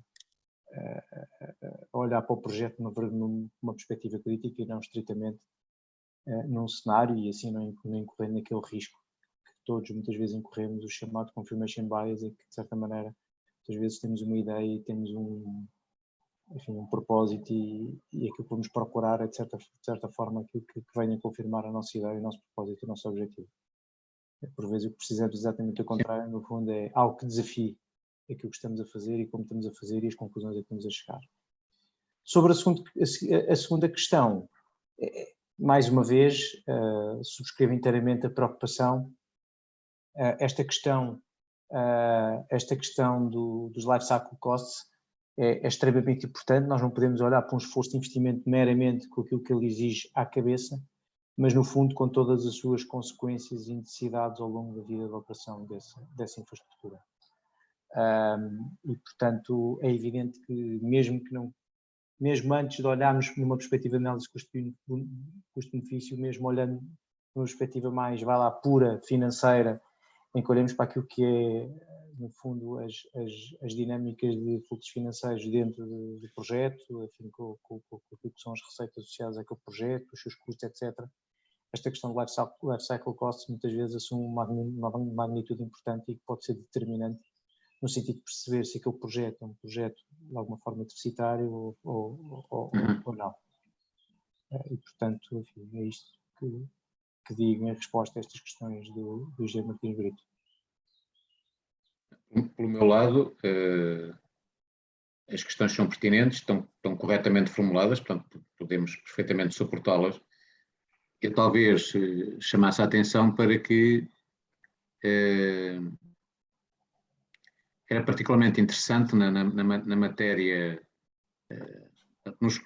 olhar para o projeto numa perspectiva crítica e não estritamente num cenário, e assim não incorrer naquele risco que todos muitas vezes incorremos, o chamado confirmation bias, em que de certa maneira muitas vezes temos uma ideia e temos um propósito e aquilo que vamos procurar é de certa forma aquilo que venha confirmar a nossa ideia, o nosso propósito, o nosso objetivo. Por vezes o que precisamos exatamente o contrário, no fundo é algo que desafie aquilo que estamos a fazer e como estamos a fazer e as conclusões a que estamos a chegar. Sobre a segunda questão, mais uma vez, subscrevo inteiramente a preocupação. Esta questão dos life cycle costs é extremamente importante. Nós não podemos olhar para um esforço de investimento meramente com aquilo que ele exige à cabeça, mas no fundo com todas as suas consequências e necessidades ao longo da vida de operação dessa infraestrutura. E portanto é evidente que mesmo antes de olharmos numa perspectiva de análise de custo-benefício, mesmo olhando numa perspectiva mais, pura, financeira, em que olhamos para aquilo que é, no fundo, as dinâmicas de fluxos financeiros dentro do projeto, enfim, com aquilo que são as receitas associadas àquele projeto, os seus custos, etc. Esta questão do life cycle costs muitas vezes assume uma magnitude importante e que pode ser determinante no sentido de perceber se aquele projeto é um projeto de alguma forma deficitário ou não. E, portanto, enfim, é isto que digo em resposta a estas questões do José Martins Brito. Pelo meu lado, as questões são pertinentes, estão corretamente formuladas, portanto, podemos perfeitamente suportá-las. Eu talvez chamasse a atenção para que era particularmente interessante na matéria, nos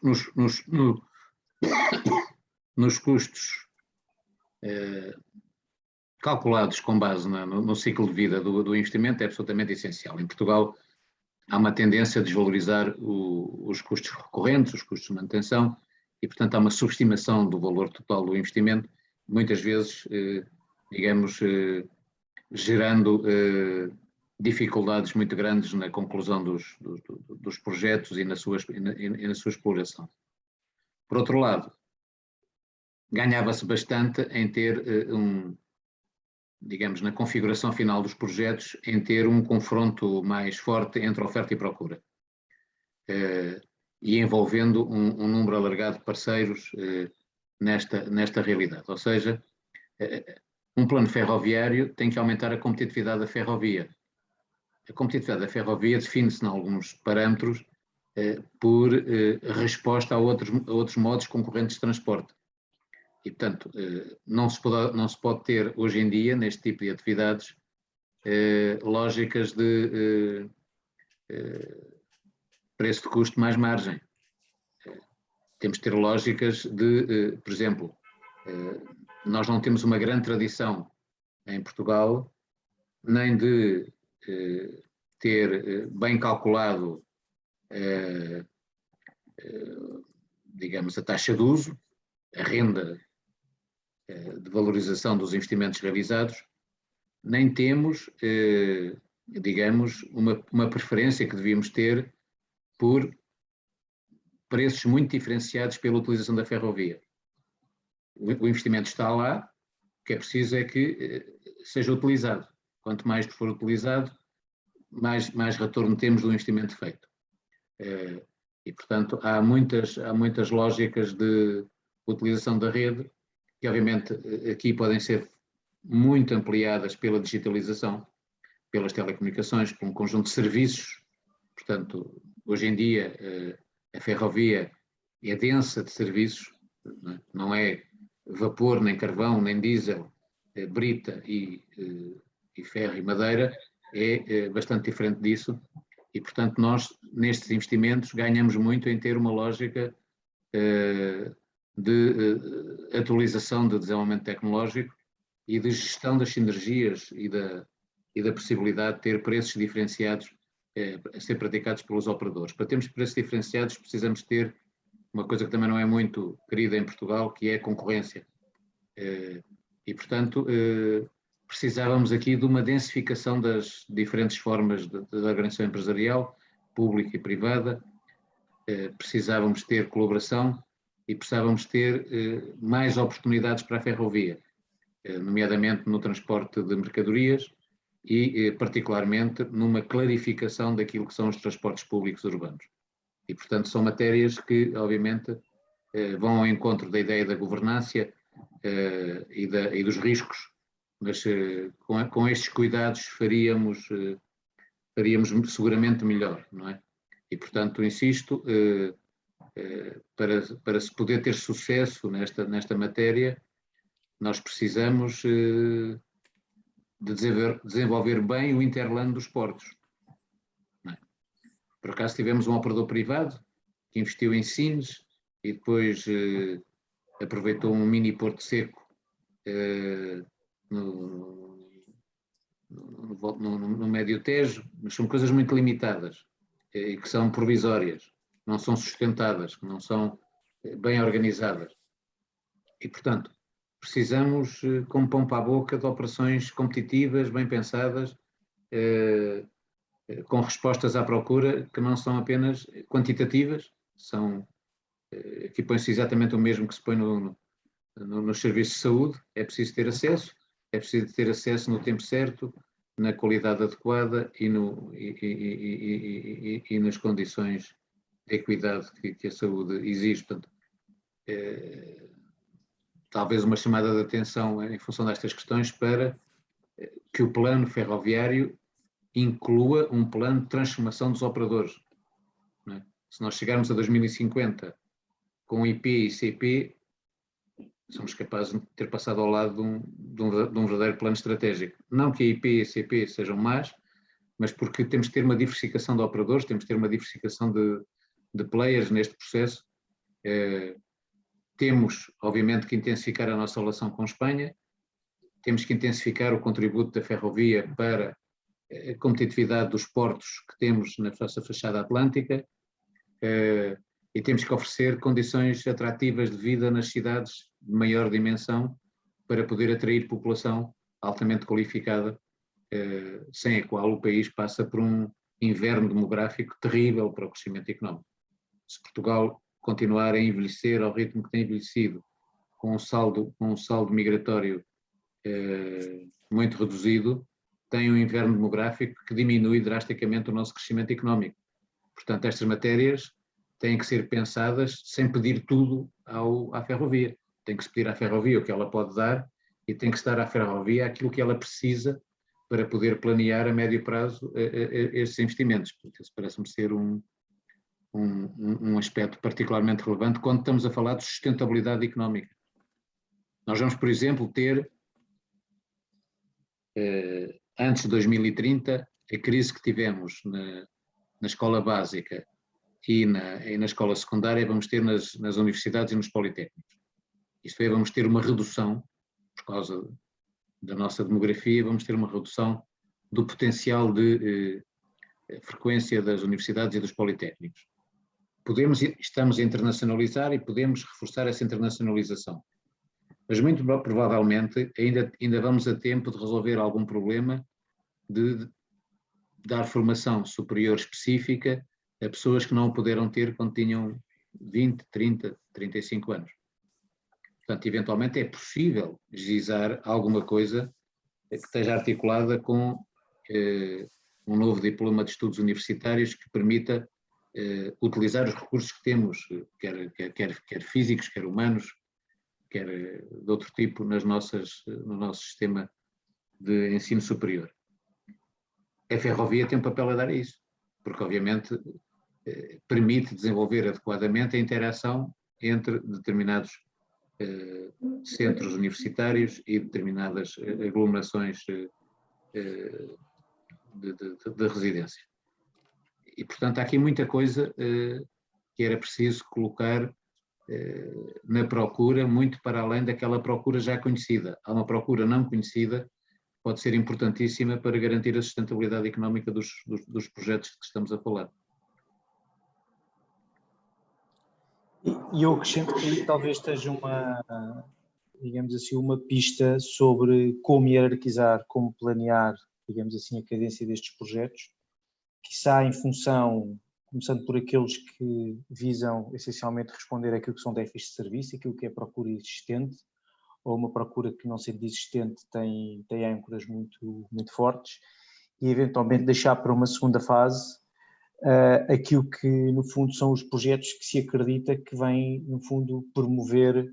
custos calculados com base no ciclo de vida do investimento, é absolutamente essencial. Em Portugal há uma tendência a desvalorizar os custos recorrentes, os custos de manutenção, e portanto há uma subestimação do valor total do investimento, muitas vezes, digamos, gerando dificuldades muito grandes na conclusão dos projetos e na sua exploração. Por outro lado, ganhava-se bastante em ter digamos, na configuração final dos projetos, em ter um confronto mais forte entre oferta e procura, e envolvendo um número alargado de parceiros nesta realidade. Ou seja, um plano ferroviário tem que aumentar a competitividade da ferrovia. A competitividade da ferrovia define-se em alguns parâmetros por resposta a outros modos concorrentes de transporte. E, portanto, não se pode ter hoje em dia, neste tipo de atividades, lógicas de preço de custo mais margem. Temos de ter lógicas de, por exemplo, nós não temos uma grande tradição em Portugal, nem de ter bem calculado, digamos, a taxa de uso, a renda de valorização dos investimentos realizados, nem temos, digamos, uma preferência que devíamos ter por preços muito diferenciados pela utilização da ferrovia. O investimento está lá, o que é preciso é que seja utilizado. Quanto mais for utilizado, mais retorno temos do investimento feito. E, portanto, há muitas lógicas de utilização da rede, que obviamente aqui podem ser muito ampliadas pela digitalização, pelas telecomunicações, por um conjunto de serviços. Portanto, hoje em dia a ferrovia é densa de serviços, não é vapor, nem carvão, nem diesel, brita e ferro e madeira, é bastante diferente disso. E, portanto, nós, nestes investimentos, ganhamos muito em ter uma lógica de atualização de desenvolvimento tecnológico e de gestão das sinergias e da possibilidade de ter preços diferenciados a ser praticados pelos operadores. Para termos preços diferenciados, precisamos ter uma coisa que também não é muito querida em Portugal, que é a concorrência. E, portanto, precisávamos aqui de uma densificação das diferentes formas de organização empresarial, pública e privada. Precisávamos ter colaboração e precisávamos ter mais oportunidades para a ferrovia, nomeadamente no transporte de mercadorias e, particularmente, numa clarificação daquilo que são os transportes públicos urbanos. E, portanto, são matérias que, obviamente, vão ao encontro da ideia da governança e dos riscos, mas com estes cuidados faríamos seguramente melhor, não é? E, portanto, insisto, para se poder ter sucesso nesta matéria, nós precisamos de desenvolver bem o interland dos portos. Não é? Por acaso tivemos um operador privado que investiu em Sines e depois aproveitou um mini porto seco no Médio Tejo, mas são coisas muito limitadas e que são provisórias, não são sustentadas, não são bem organizadas. E, portanto, precisamos, com pão para a boca, de operações competitivas, bem pensadas, com respostas à procura que não são apenas quantitativas, são, aqui põe-se exatamente o mesmo que se põe nos serviços de saúde, é preciso ter acesso no tempo certo, na qualidade adequada e nas condições de equidade que a saúde exige. Portanto, talvez uma chamada de atenção em função destas questões para que o plano ferroviário inclua um plano de transformação dos operadores. Não é? Se nós chegarmos a 2050 com IP e CP, somos capazes de ter passado ao lado de um verdadeiro plano estratégico. Não que a IP e a CP sejam más, mas porque temos que ter uma diversificação de operadores, temos que ter uma diversificação de players neste processo. Temos, obviamente, que intensificar a nossa relação com Espanha, temos que intensificar o contributo da ferrovia para a competitividade dos portos que temos na nossa fachada atlântica, e temos que oferecer condições atrativas de vida nas cidades de maior dimensão para poder atrair população altamente qualificada, sem a qual o país passa por um inverno demográfico terrível para o crescimento económico. Se Portugal continuar a envelhecer ao ritmo que tem envelhecido, com um saldo migratório muito reduzido, tem um inverno demográfico que diminui drasticamente o nosso crescimento económico. Portanto, estas matérias têm que ser pensadas sem pedir tudo à ferrovia. Tem que se pedir à ferrovia o que ela pode dar e tem que se dar à ferrovia aquilo que ela precisa para poder planear a médio prazo estes investimentos. Portanto, isso parece-me ser um aspecto particularmente relevante quando estamos a falar de sustentabilidade económica. Nós vamos, por exemplo, ter, antes de 2030, a crise que tivemos na escola básica e na escola secundária, vamos ter nas universidades e nos politécnicos. Isto é, vamos ter uma redução, por causa da nossa demografia, vamos ter uma redução do potencial de frequência das universidades e dos politécnicos. Estamos a internacionalizar e podemos reforçar essa internacionalização. Mas muito provavelmente ainda vamos a tempo de resolver algum problema de dar formação superior específica a pessoas que não o puderam ter quando tinham 20, 30, 35 anos. Portanto, eventualmente é possível deslizar alguma coisa que esteja articulada com um novo diploma de estudos universitários que permita utilizar os recursos que temos, quer físicos, quer humanos, quer de outro tipo, no nosso sistema de ensino superior. A ferrovia tem um papel a dar a isso, porque obviamente permite desenvolver adequadamente a interação entre determinados centros universitários e determinadas aglomerações de residência. E, portanto, há aqui muita coisa que era preciso colocar na procura, muito para além daquela procura já conhecida. Há uma procura não conhecida, pode ser importantíssima para garantir a sustentabilidade económica dos projetos de que estamos a falar. E eu acrescento que talvez esteja digamos assim, uma pista sobre como hierarquizar, como planear, digamos assim, a cadência destes projetos, quiçá em função, começando por aqueles que visam essencialmente responder àquilo que são déficits de serviço, aquilo que é procura existente, ou uma procura que, não sendo existente, tem âncoras muito, muito fortes, e eventualmente deixar para uma segunda fase aquilo que, no fundo, são os projetos que se acredita que vêm, no fundo, promover,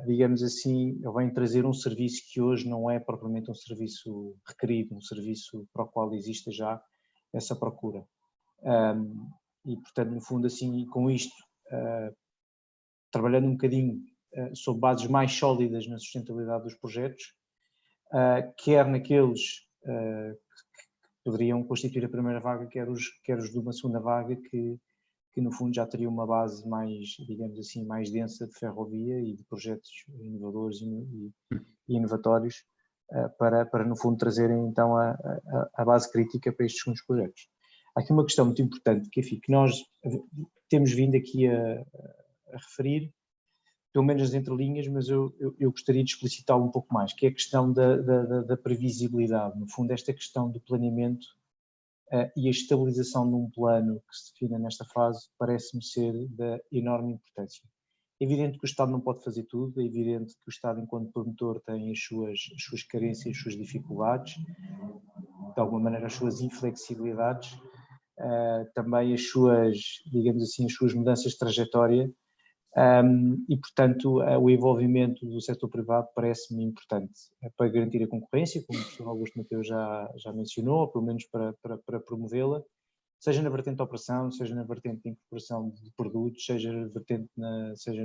digamos assim, ou vêm trazer um serviço que hoje não é propriamente um serviço requerido, um serviço para o qual exista já essa procura. E, portanto, no fundo, assim, com isto, trabalhando um bocadinho sobre bases mais sólidas na sustentabilidade dos projetos, quer naqueles que poderiam constituir a primeira vaga, quer os de uma segunda vaga que no fundo já teria uma base mais, digamos assim, mais densa de ferrovia e de projetos inovadores e inovatórios para no fundo trazerem então a base crítica para estes segundos projetos. Há aqui uma questão muito importante que nós temos vindo aqui a referir, pelo menos nas entrelinhas, mas eu gostaria de explicitar um pouco mais, que é a questão da previsibilidade. No fundo, esta questão do planeamento e a estabilização de um plano que se defina nesta fase parece-me ser de enorme importância. É evidente que o Estado não pode fazer tudo, é evidente que o Estado, enquanto promotor, tem as suas carências, as suas dificuldades, de alguma maneira as suas inflexibilidades, também as suas, digamos assim, as suas mudanças de trajetória, e, portanto, o envolvimento do setor privado parece-me importante para garantir a concorrência, como o professor Augusto Mateus já mencionou, ou pelo menos para promovê-la, seja na vertente de operação, seja na vertente de incorporação de produtos, seja na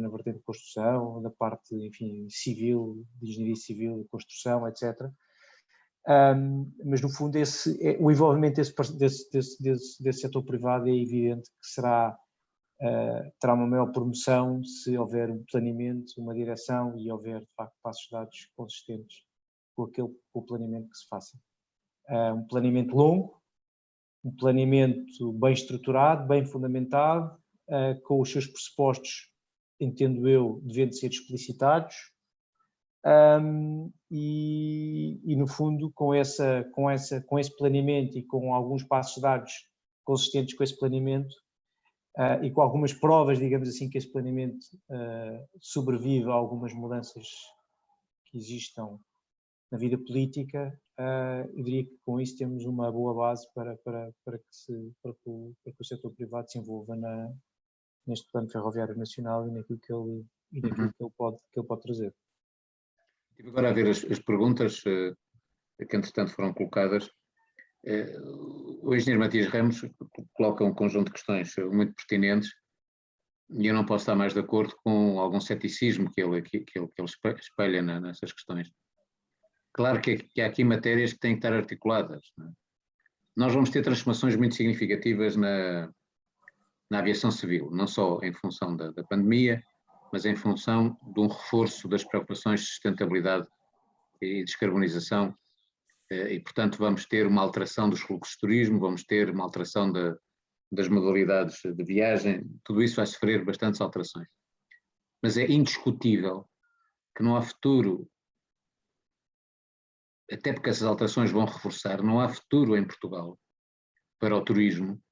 vertente de construção, da parte, enfim, civil, de engenharia civil, de construção, etc. Mas, no fundo, o envolvimento desse setor privado é evidente que terá uma maior promoção se houver um planeamento, uma direção e houver, de facto, passos dados consistentes com o planeamento que se faça. Um planeamento longo, um planeamento bem estruturado, bem fundamentado, com os seus pressupostos, entendo eu, devendo ser explicitados, e no fundo, com esse planeamento e com alguns passos dados consistentes com esse planeamento, e com algumas provas, digamos assim, que esse planeamento sobrevive a algumas mudanças que existam na vida política, eu diria que com isso temos uma boa base para que o setor privado se envolva neste plano ferroviário nacional e naquilo que ele pode trazer. Estive agora a ver as perguntas que entretanto foram colocadas. O engenheiro Matias Ramos coloca um conjunto de questões muito pertinentes e eu não posso estar mais de acordo com algum ceticismo que ele espelha nessas questões. Claro que há aqui matérias que têm que estar articuladas, não é? Nós vamos ter transformações muito significativas na aviação civil, não só em função da pandemia, mas em função de um reforço das preocupações de sustentabilidade e descarbonização, e portanto vamos ter uma alteração dos fluxos de turismo, vamos ter uma alteração das modalidades de viagem, tudo isso vai sofrer bastantes alterações. Mas é indiscutível que não há futuro, até porque essas alterações vão reforçar, não há futuro em Portugal para o turismo,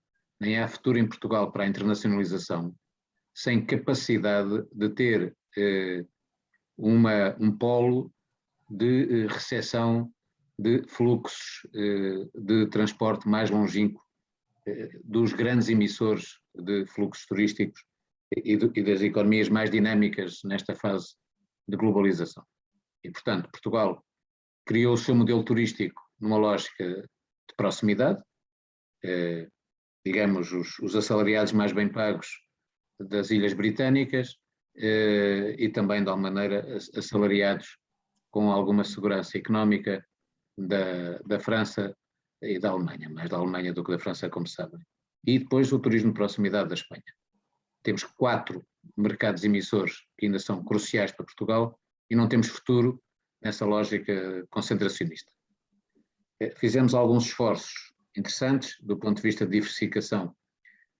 nem há futuro em Portugal para a internacionalização, sem capacidade de ter um polo de recepção de fluxos de transporte mais longínquo dos grandes emissores de fluxos turísticos e das economias mais dinâmicas nesta fase de globalização. E, portanto, Portugal criou o seu modelo turístico numa lógica de proximidade, digamos, os assalariados mais bem pagos das Ilhas Britânicas e também, de alguma maneira, assalariados com alguma segurança económica da França e da Alemanha, mais da Alemanha do que da França, como sabem. E depois o turismo de proximidade da Espanha. Temos 4 mercados emissores que ainda são cruciais para Portugal e não temos futuro nessa lógica concentracionista. Fizemos alguns esforços interessantes do ponto de vista de diversificação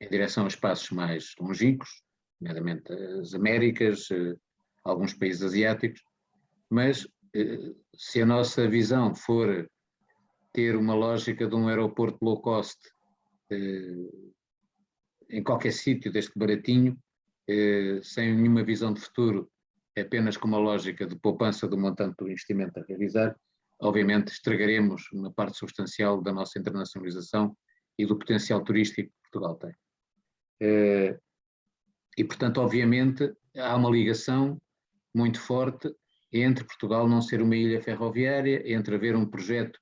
em direção a espaços mais longínquos, nomeadamente as Américas, alguns países asiáticos, mas se a nossa visão for ter uma lógica de um aeroporto low cost em qualquer sítio, desde que baratinho, sem nenhuma visão de futuro, apenas com uma lógica de poupança do montante do investimento a realizar, obviamente estragaremos uma parte substancial da nossa internacionalização e do potencial turístico que Portugal tem. E, portanto, obviamente, há uma ligação muito forte entre Portugal não ser uma ilha ferroviária, entre haver um projeto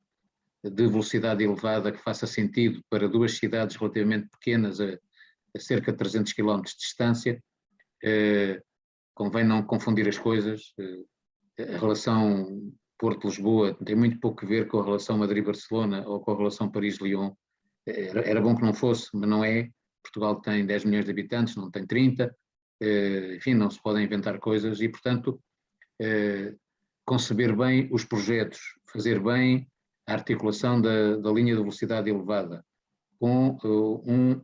de velocidade elevada que faça sentido para 2 cidades relativamente pequenas, a cerca de 300 km de distância, Convém não confundir as coisas. A relação Porto-Lisboa tem muito pouco a ver com a relação Madrid-Barcelona ou com a relação Paris-Lyon. Era bom que não fosse, mas não é. Portugal tem 10 milhões de habitantes, não tem 30. Enfim, não se podem inventar coisas e, portanto, conceber bem os projetos, fazer bem a articulação da linha de velocidade elevada com um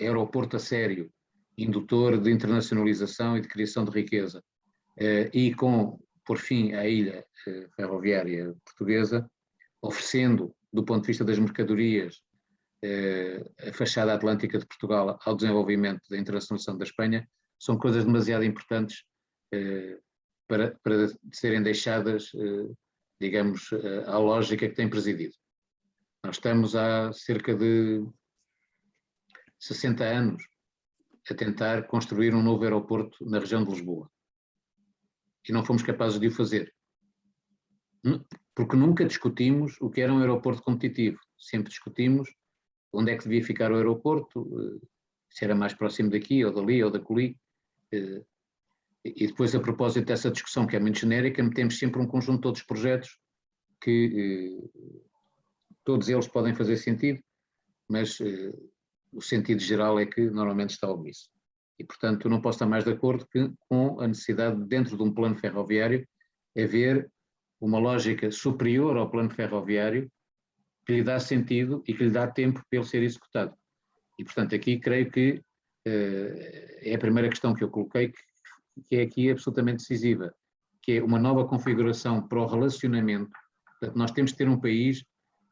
aeroporto a sério, indutor de internacionalização e de criação de riqueza, e com, por fim, a ilha ferroviária portuguesa, oferecendo, do ponto de vista das mercadorias, a fachada atlântica de Portugal ao desenvolvimento da internacionalização da Espanha, são coisas demasiado importantes para serem deixadas, digamos, à lógica que tem presidido. Nós estamos há cerca de 60 anos a tentar construir um novo aeroporto na região de Lisboa. E não fomos capazes de o fazer. Porque nunca discutimos o que era um aeroporto competitivo. Sempre discutimos onde é que devia ficar o aeroporto, se era mais próximo daqui, ou dali, ou dacoli. E depois, a propósito dessa discussão, que é muito genérica, metemos sempre um conjunto de outros projetos que todos eles podem fazer sentido, mas o sentido geral é que normalmente está omisso. E, portanto, não posso estar mais de acordo com a necessidade, dentro de um plano ferroviário, haver uma lógica superior ao plano ferroviário que lhe dá sentido e que lhe dá tempo para ele ser executado. E, portanto, aqui creio que é a primeira questão que eu coloquei, que é aqui absolutamente decisiva, que é uma nova configuração para o relacionamento. Portanto, nós temos que ter um país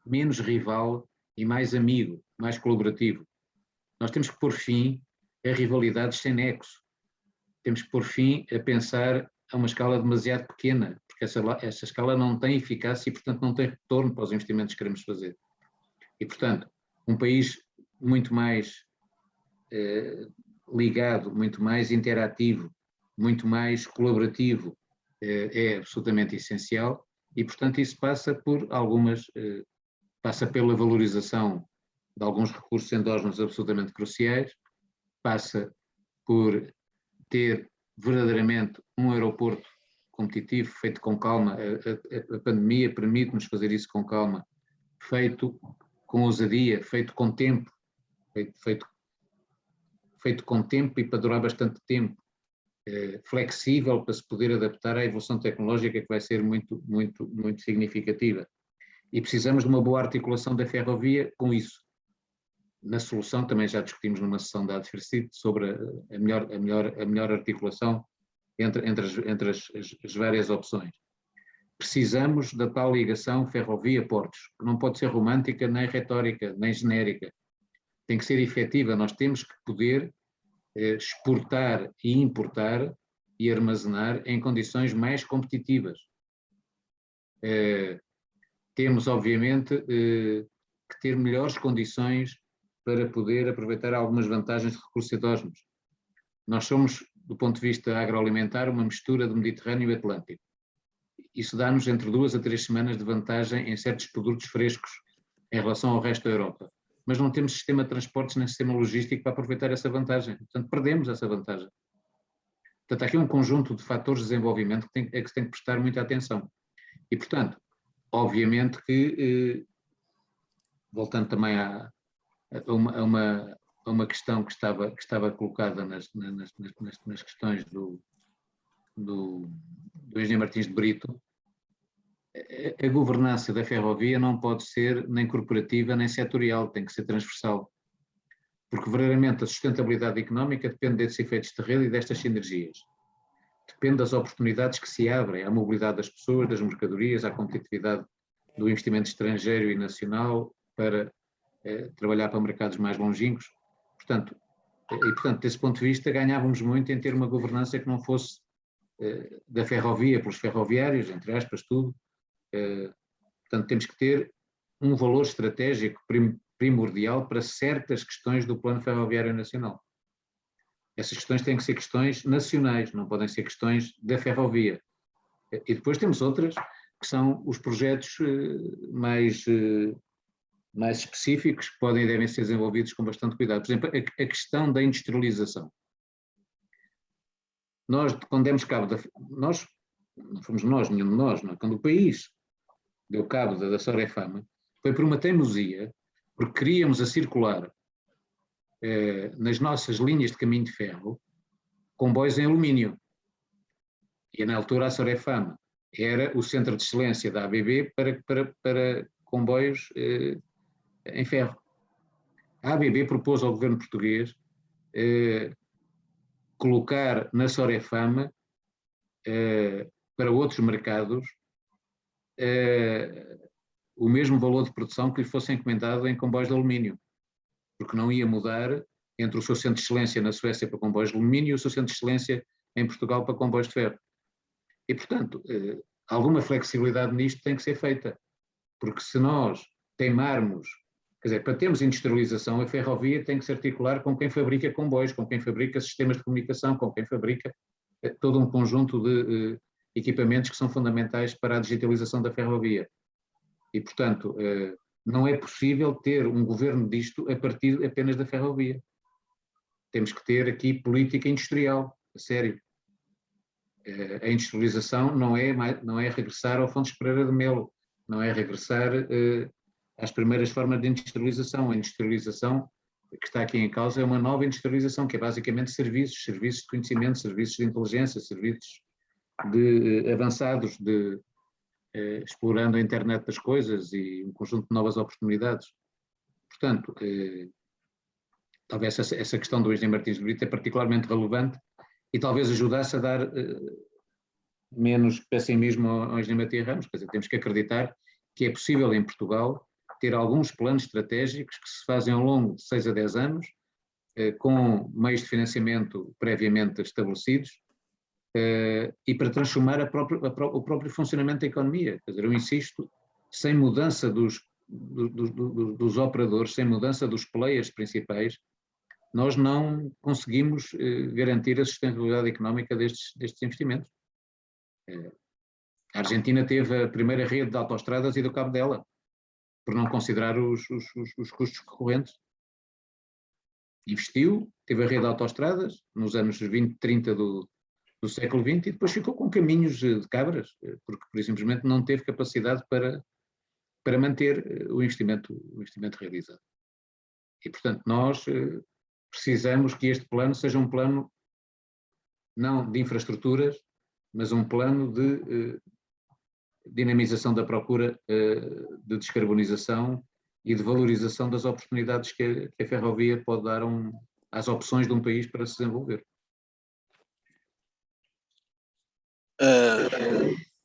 menos rival e mais amigo, mais colaborativo. Nós temos que pôr fim a rivalidades sem nexo. Temos que pôr fim a pensar a uma escala demasiado pequena, porque essa escala não tem eficácia e, portanto, não tem retorno para os investimentos que queremos fazer. E, portanto, um país muito mais ligado, muito mais interativo, muito mais colaborativo é absolutamente essencial e, portanto, isso passa por passa pela valorização de alguns recursos endógenos absolutamente cruciais, passa por ter verdadeiramente um aeroporto competitivo, feito com calma. A pandemia permite-nos fazer isso com calma, feito com ousadia, feito com tempo, feito com tempo e para durar bastante tempo, flexível para se poder adaptar à evolução tecnológica que vai ser muito, muito, muito significativa. E precisamos de uma boa articulação da ferrovia com isso. Na solução, também já discutimos numa sessão da ADFERCIT sobre a melhor articulação entre as várias opções. Precisamos da tal ligação ferrovia-portos, que não pode ser romântica, nem retórica, nem genérica. Tem que ser efetiva. Nós temos que poder exportar e importar e armazenar em condições mais competitivas. Temos, obviamente, que ter melhores condições para poder aproveitar algumas vantagens de recursos endógenos. Nós somos, do ponto de vista agroalimentar, uma mistura do Mediterrâneo e Atlântico. Isso dá-nos entre 2 a 3 semanas de vantagem em certos produtos frescos em relação ao resto da Europa. Mas não temos sistema de transportes nem sistema logístico para aproveitar essa vantagem. Portanto, perdemos essa vantagem. Portanto, há aqui um conjunto de fatores de desenvolvimento que se tem que prestar muita atenção. E, portanto, obviamente que, voltando também a uma questão que estava colocada nas questões do Engenheiro Martins de Brito, a governança da ferrovia não pode ser nem corporativa nem setorial, tem que ser transversal. Porque verdadeiramente a sustentabilidade económica depende desses efeitos de rede e destas sinergias. Depende das oportunidades que se abrem à mobilidade das pessoas, das mercadorias, à competitividade do investimento estrangeiro e nacional para trabalhar para mercados mais longínquos. Portanto, desse ponto de vista, ganhávamos muito em ter uma governança que não fosse da ferrovia pelos ferroviários, entre aspas, tudo. Portanto, temos que ter um valor estratégico primordial para certas questões do Plano Ferroviário Nacional. Essas questões têm que ser questões nacionais, não podem ser questões da ferrovia. E depois temos outras, que são os projetos mais específicos, que podem e devem ser desenvolvidos com bastante cuidado. Por exemplo, a questão da industrialização. nós, quando demos cabo nós, não fomos nós, nenhum de nós, não é? Quando o país deu cabo da Sorefama, foi por uma teimosia, porque queríamos a circular nas nossas linhas de caminho de ferro comboios em alumínio. E na altura a Sorefama era o centro de excelência da ABB para comboios em ferro. A ABB propôs ao governo português colocar na Sorefama para outros mercados o mesmo valor de produção que lhe fosse encomendado em comboios de alumínio, porque não ia mudar entre o seu centro de excelência na Suécia para comboios de alumínio e o seu centro de excelência em Portugal para comboios de ferro. E, portanto, alguma flexibilidade nisto tem que ser feita, porque se nós teimarmos, quer dizer, para termos industrialização, a ferrovia tem que se articular com quem fabrica comboios, com quem fabrica sistemas de comunicação, com quem fabrica todo um conjunto de equipamentos que são fundamentais para a digitalização da ferrovia. E, portanto, não é possível ter um governo disto a partir apenas da ferrovia. Temos que ter aqui política industrial, a sério. A industrialização não é regressar ao Fontes Pereira de Melo, não é regressar às primeiras formas de industrialização. A industrialização que está aqui em causa é uma nova industrialização, que é basicamente serviços de conhecimento, serviços de inteligência, serviços avançados, explorando a internet das coisas e um conjunto de novas oportunidades. Portanto, talvez essa questão do engenheiro Martins de Brito é particularmente relevante e talvez ajudasse a dar menos pessimismo ao engenheiro Matias Ramos. Quer dizer, temos que acreditar que é possível em Portugal ter alguns planos estratégicos que se fazem ao longo de 6 a 10 anos, com meios de financiamento previamente estabelecidos, e para transformar o próprio funcionamento da economia. Quer dizer, eu insisto, sem mudança dos operadores, sem mudança dos players principais, nós não conseguimos garantir a sustentabilidade económica destes investimentos. A Argentina teve a primeira rede de autoestradas e do cabo dela, por não considerar os custos recorrentes. Investiu, teve a rede de autoestradas nos anos 20, 30 do século XX e depois ficou com caminhos de cabras, porque simplesmente não teve capacidade para manter o investimento realizado. E, portanto, nós precisamos que este plano seja um plano não de infraestruturas, mas um plano de dinamização da procura de descarbonização e de valorização das oportunidades que a ferrovia pode dar às opções de um país para se desenvolver.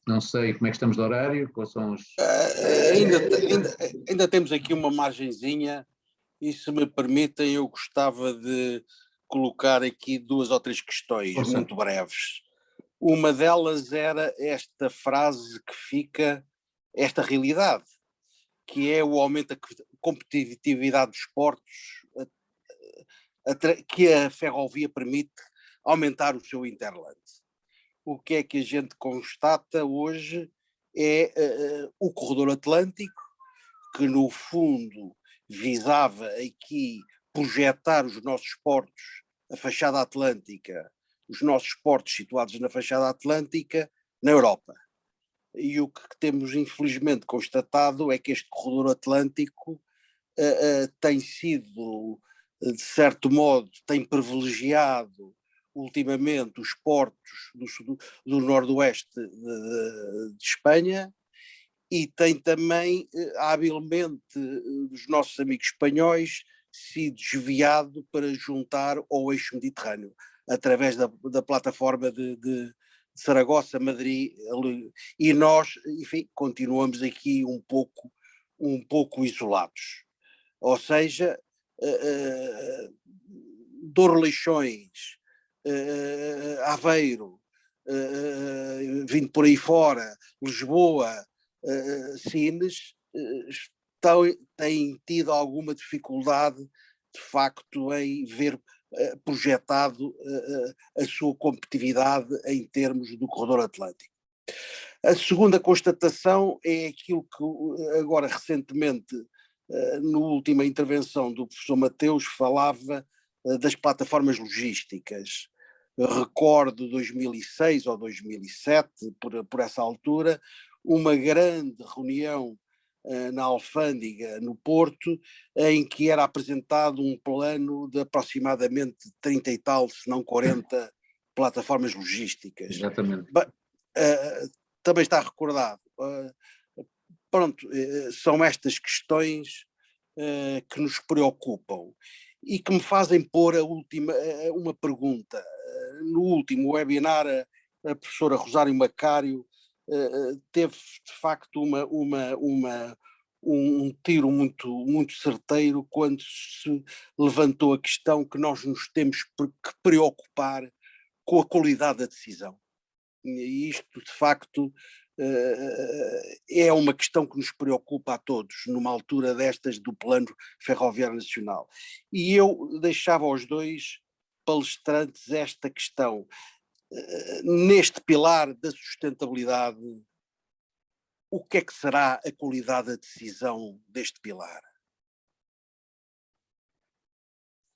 Não sei como é que estamos de horário, quais são os... Ainda temos aqui uma margenzinha e, se me permitem, eu gostava de colocar aqui 2 ou 3 questões muito breves. Uma delas era esta frase que fica, esta realidade, que é o aumento da competitividade dos portos, que a ferrovia permite aumentar o seu hinterland. O que é que a gente constata hoje é o corredor atlântico, que no fundo visava aqui projetar os nossos portos, a fachada atlântica, os nossos portos situados na fachada atlântica, na Europa. E o que temos infelizmente constatado é que este corredor atlântico tem sido, de certo modo, tem privilegiado ultimamente os portos do noroeste de Espanha e tem também habilmente dos nossos amigos espanhóis sido desviado para juntar ao eixo mediterrâneo, através da plataforma de Saragossa, Madrid, e nós, enfim, continuamos aqui um pouco isolados. Ou seja, Douro Leixões, Aveiro, vindo por aí fora, Lisboa, Sines, têm tido alguma dificuldade, de facto, em ver projetado a sua competitividade em termos do corredor atlântico. A segunda constatação é aquilo que agora recentemente, na última intervenção do professor Mateus, falava das plataformas logísticas. recordo 2006 ou 2007, por essa altura, uma grande reunião na Alfândega, no Porto, em que era apresentado um plano de aproximadamente 30 e tal, se não 40 plataformas logísticas. Exatamente. Também está recordado. Pronto, são estas questões que nos preocupam e que me fazem pôr uma pergunta. No último webinar, a professora Rosário Macário teve de facto um tiro muito certeiro quando se levantou a questão que nós nos temos que preocupar com a qualidade da decisão. E isto, de facto, é uma questão que nos preocupa a todos, numa altura destas do Plano Ferroviário Nacional. E eu deixava aos dois palestrantes esta questão. Neste pilar da sustentabilidade, o que é que será a qualidade da decisão deste pilar?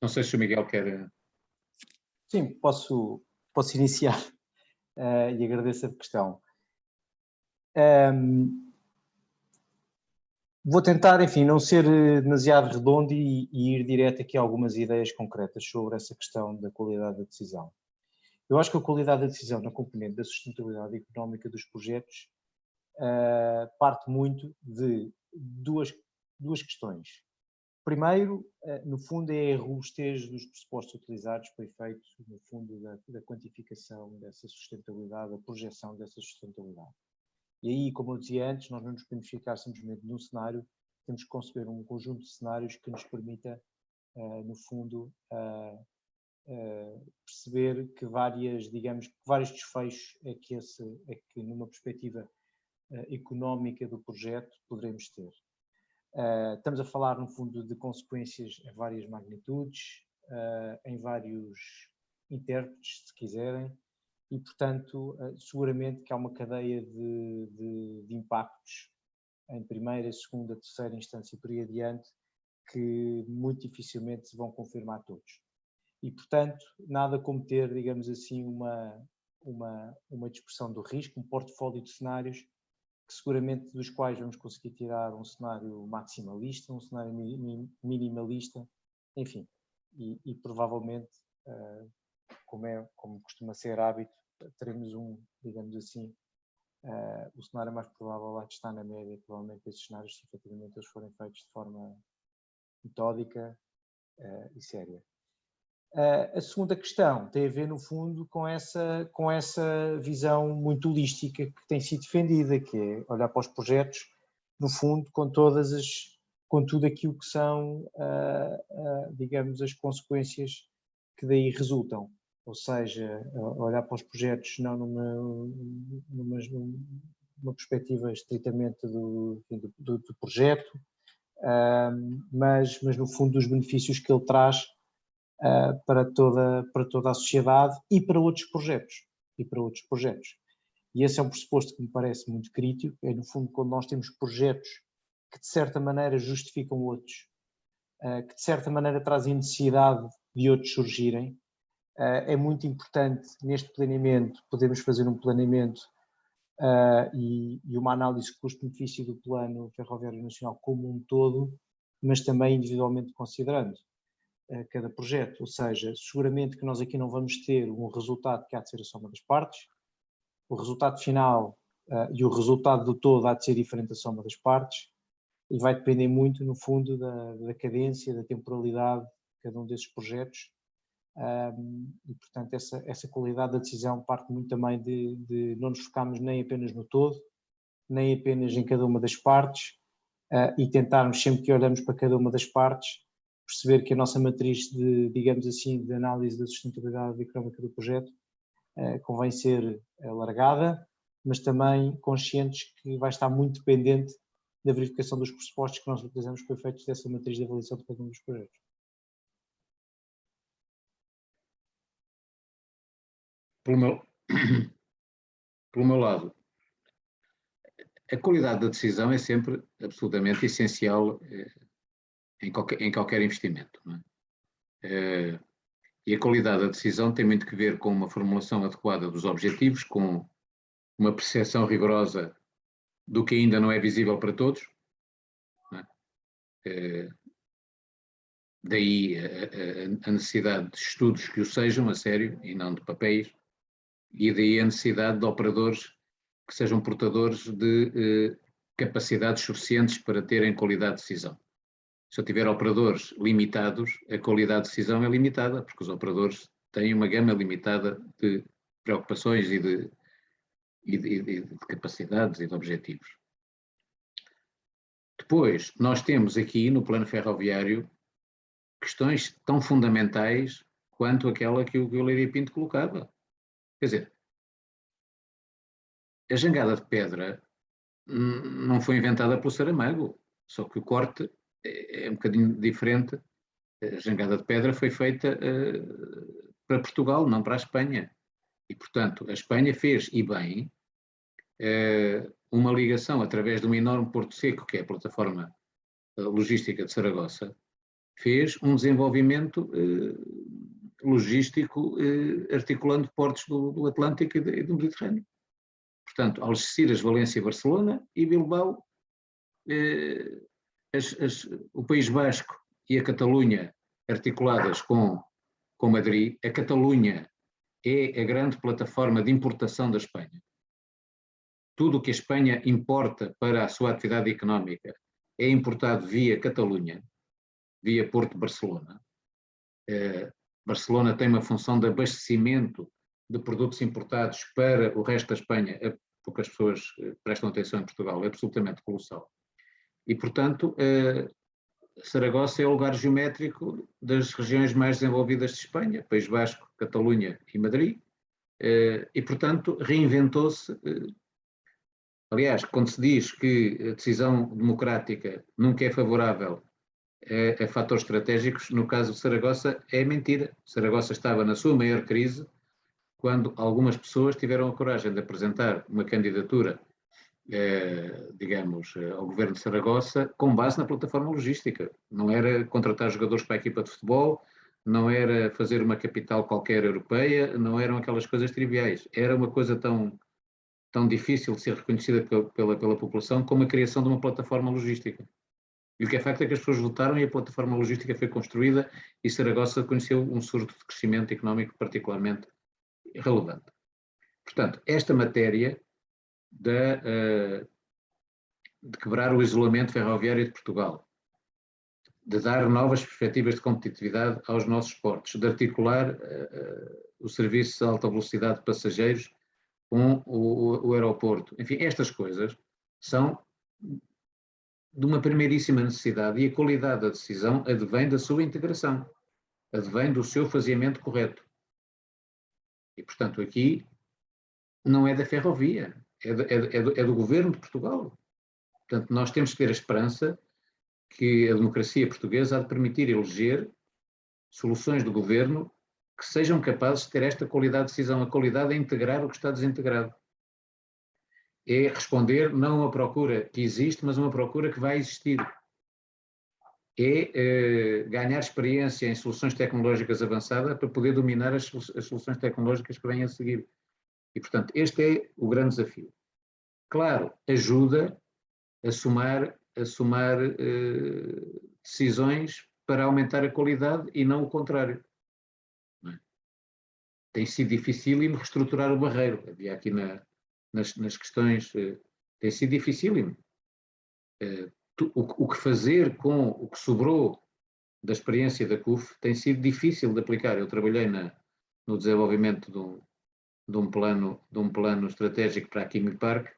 Não sei se o Miguel quer... Sim, posso iniciar e agradeço a questão. Vou tentar, enfim, não ser demasiado redondo e ir direto aqui a algumas ideias concretas sobre essa questão da qualidade da decisão. Eu acho que a qualidade da decisão na componente da sustentabilidade económica dos projetos parte muito de duas questões. Primeiro, no fundo, é a robustez dos pressupostos utilizados para efeito, no fundo, da quantificação dessa sustentabilidade, da projeção dessa sustentabilidade. E aí, como eu dizia antes, nós não nos podemos ficar simplesmente num cenário, temos que conceber um conjunto de cenários que nos permita, no fundo, perceber que vários desfechos é que numa perspectiva económica do projeto poderemos ter. Estamos a falar, no fundo, de consequências em várias magnitudes, em vários intérpretes, se quiserem, e, portanto, seguramente que há uma cadeia de impactos em primeira, segunda, terceira instância por aí adiante que muito dificilmente se vão confirmar todos. E, portanto, nada como ter, digamos assim, uma dispersão do risco, um portfólio de cenários que seguramente dos quais vamos conseguir tirar um cenário maximalista, um cenário minimalista, enfim, e provavelmente, como costuma ser hábito, teremos digamos assim, o cenário mais provável lá de estar na média, provavelmente esses cenários, se efetivamente eles forem feitos de forma metódica e séria. A segunda questão tem a ver, no fundo, com essa visão muito holística que tem sido defendida, que é olhar para os projetos, no fundo, com tudo aquilo que são, digamos, as consequências que daí resultam. Ou seja, olhar para os projetos não numa perspectiva estritamente do projeto, mas no fundo dos benefícios que ele traz para toda a sociedade e para outros projetos. E esse é um pressuposto que me parece muito crítico, é no fundo quando nós temos projetos que de certa maneira justificam outros, que de certa maneira trazem necessidade de outros surgirem. É muito importante neste planeamento, podermos fazer um planeamento e uma análise custo-benefício do Plano Ferroviário Nacional como um todo, mas também individualmente considerando cada projeto, ou seja, seguramente que nós aqui não vamos ter um resultado que há de ser a soma das partes, o resultado final e o resultado do todo há de ser diferente da soma das partes e vai depender muito, no fundo, da cadência, da temporalidade de cada um desses projetos e, portanto, essa qualidade da decisão parte muito também de não nos focarmos nem apenas no todo, nem apenas em cada uma das partes e tentarmos, sempre que olhamos para cada uma das partes, perceber que a nossa matriz digamos assim, de análise da sustentabilidade económica do projeto convém ser alargada, mas também conscientes que vai estar muito dependente da verificação dos pressupostos que nós utilizamos para efeitos dessa matriz de avaliação de cada um dos projetos. Pelo meu lado, a qualidade da decisão é sempre absolutamente essencial em qualquer investimento. Não é? E a qualidade da decisão tem muito que ver com uma formulação adequada dos objetivos, com uma percepção rigorosa do que ainda não é visível para todos, não é? Daí a necessidade de estudos que o sejam a sério e não de papéis, e daí a necessidade de operadores que sejam portadores de capacidades suficientes para terem qualidade de decisão. Se eu tiver operadores limitados, a qualidade de decisão é limitada, porque os operadores têm uma gama limitada de preocupações e de capacidades e de objetivos. Depois, nós temos aqui no plano ferroviário questões tão fundamentais quanto aquela que o Leiria Pinto colocava. Quer dizer, a jangada de pedra não foi inventada pelo Saramago, só que o corte é um bocadinho diferente. A jangada de pedra foi feita para Portugal, não para a Espanha. E, portanto, a Espanha fez, e bem, uma ligação através de um enorme porto seco, que é a plataforma logística de Saragossa, fez um desenvolvimento logístico articulando portos do Atlântico e do Mediterrâneo. Portanto, Algeciras, Valência e Barcelona e Bilbao, o País Basco e a Catalunha articuladas com Madrid. A Catalunha é a grande plataforma de importação da Espanha. Tudo o que a Espanha importa para a sua atividade económica é importado via Catalunha, via Porto de Barcelona. Barcelona tem uma função de abastecimento de produtos importados para o resto da Espanha, poucas pessoas prestam atenção em Portugal, é absolutamente colossal. E, portanto, Saragossa é o lugar geométrico das regiões mais desenvolvidas de Espanha, País Basco, Catalunha e Madrid, e, portanto, reinventou-se. Aliás, quando se diz que a decisão democrática nunca é favorável a fatores estratégicos, no caso de Saragossa é mentira. Saragossa estava na sua maior crise quando algumas pessoas tiveram a coragem de apresentar uma candidatura, digamos, ao governo de Saragossa com base na plataforma logística. Não era contratar jogadores para a equipa de futebol, não era fazer uma capital qualquer europeia, não eram aquelas coisas triviais. Era uma coisa tão difícil de ser reconhecida pela população como a criação de uma plataforma logística. E o que é facto é que as pessoas votaram e a plataforma logística foi construída e Saragossa conheceu um surto de crescimento económico particularmente relevante. Portanto, esta matéria de quebrar o isolamento ferroviário de Portugal, de dar novas perspectivas de competitividade aos nossos portos, de articular o serviço de alta velocidade de passageiros com o aeroporto. Enfim, estas coisas são de uma primeiríssima necessidade e a qualidade da decisão advém da sua integração, advém do seu faseamento correto. E, portanto, aqui não é da ferrovia, é do governo de Portugal. Portanto, nós temos que ter a esperança que a democracia portuguesa há de permitir eleger soluções do governo que sejam capazes de ter esta qualidade de decisão. A qualidade é integrar o que está desintegrado. É responder não a uma procura que existe, mas a uma procura que vai existir. É ganhar experiência em soluções tecnológicas avançadas para poder dominar as soluções tecnológicas que vêm a seguir. E, portanto, este é o grande desafio. Claro, ajuda a somar decisões para aumentar a qualidade e não o contrário. Não é? Tem sido dificílimo reestruturar o Barreiro. Havia aqui nas questões, tem sido dificílimo. O que fazer com o que sobrou da experiência da CUF tem sido difícil de aplicar. Eu trabalhei no desenvolvimento de um plano estratégico para a Química Park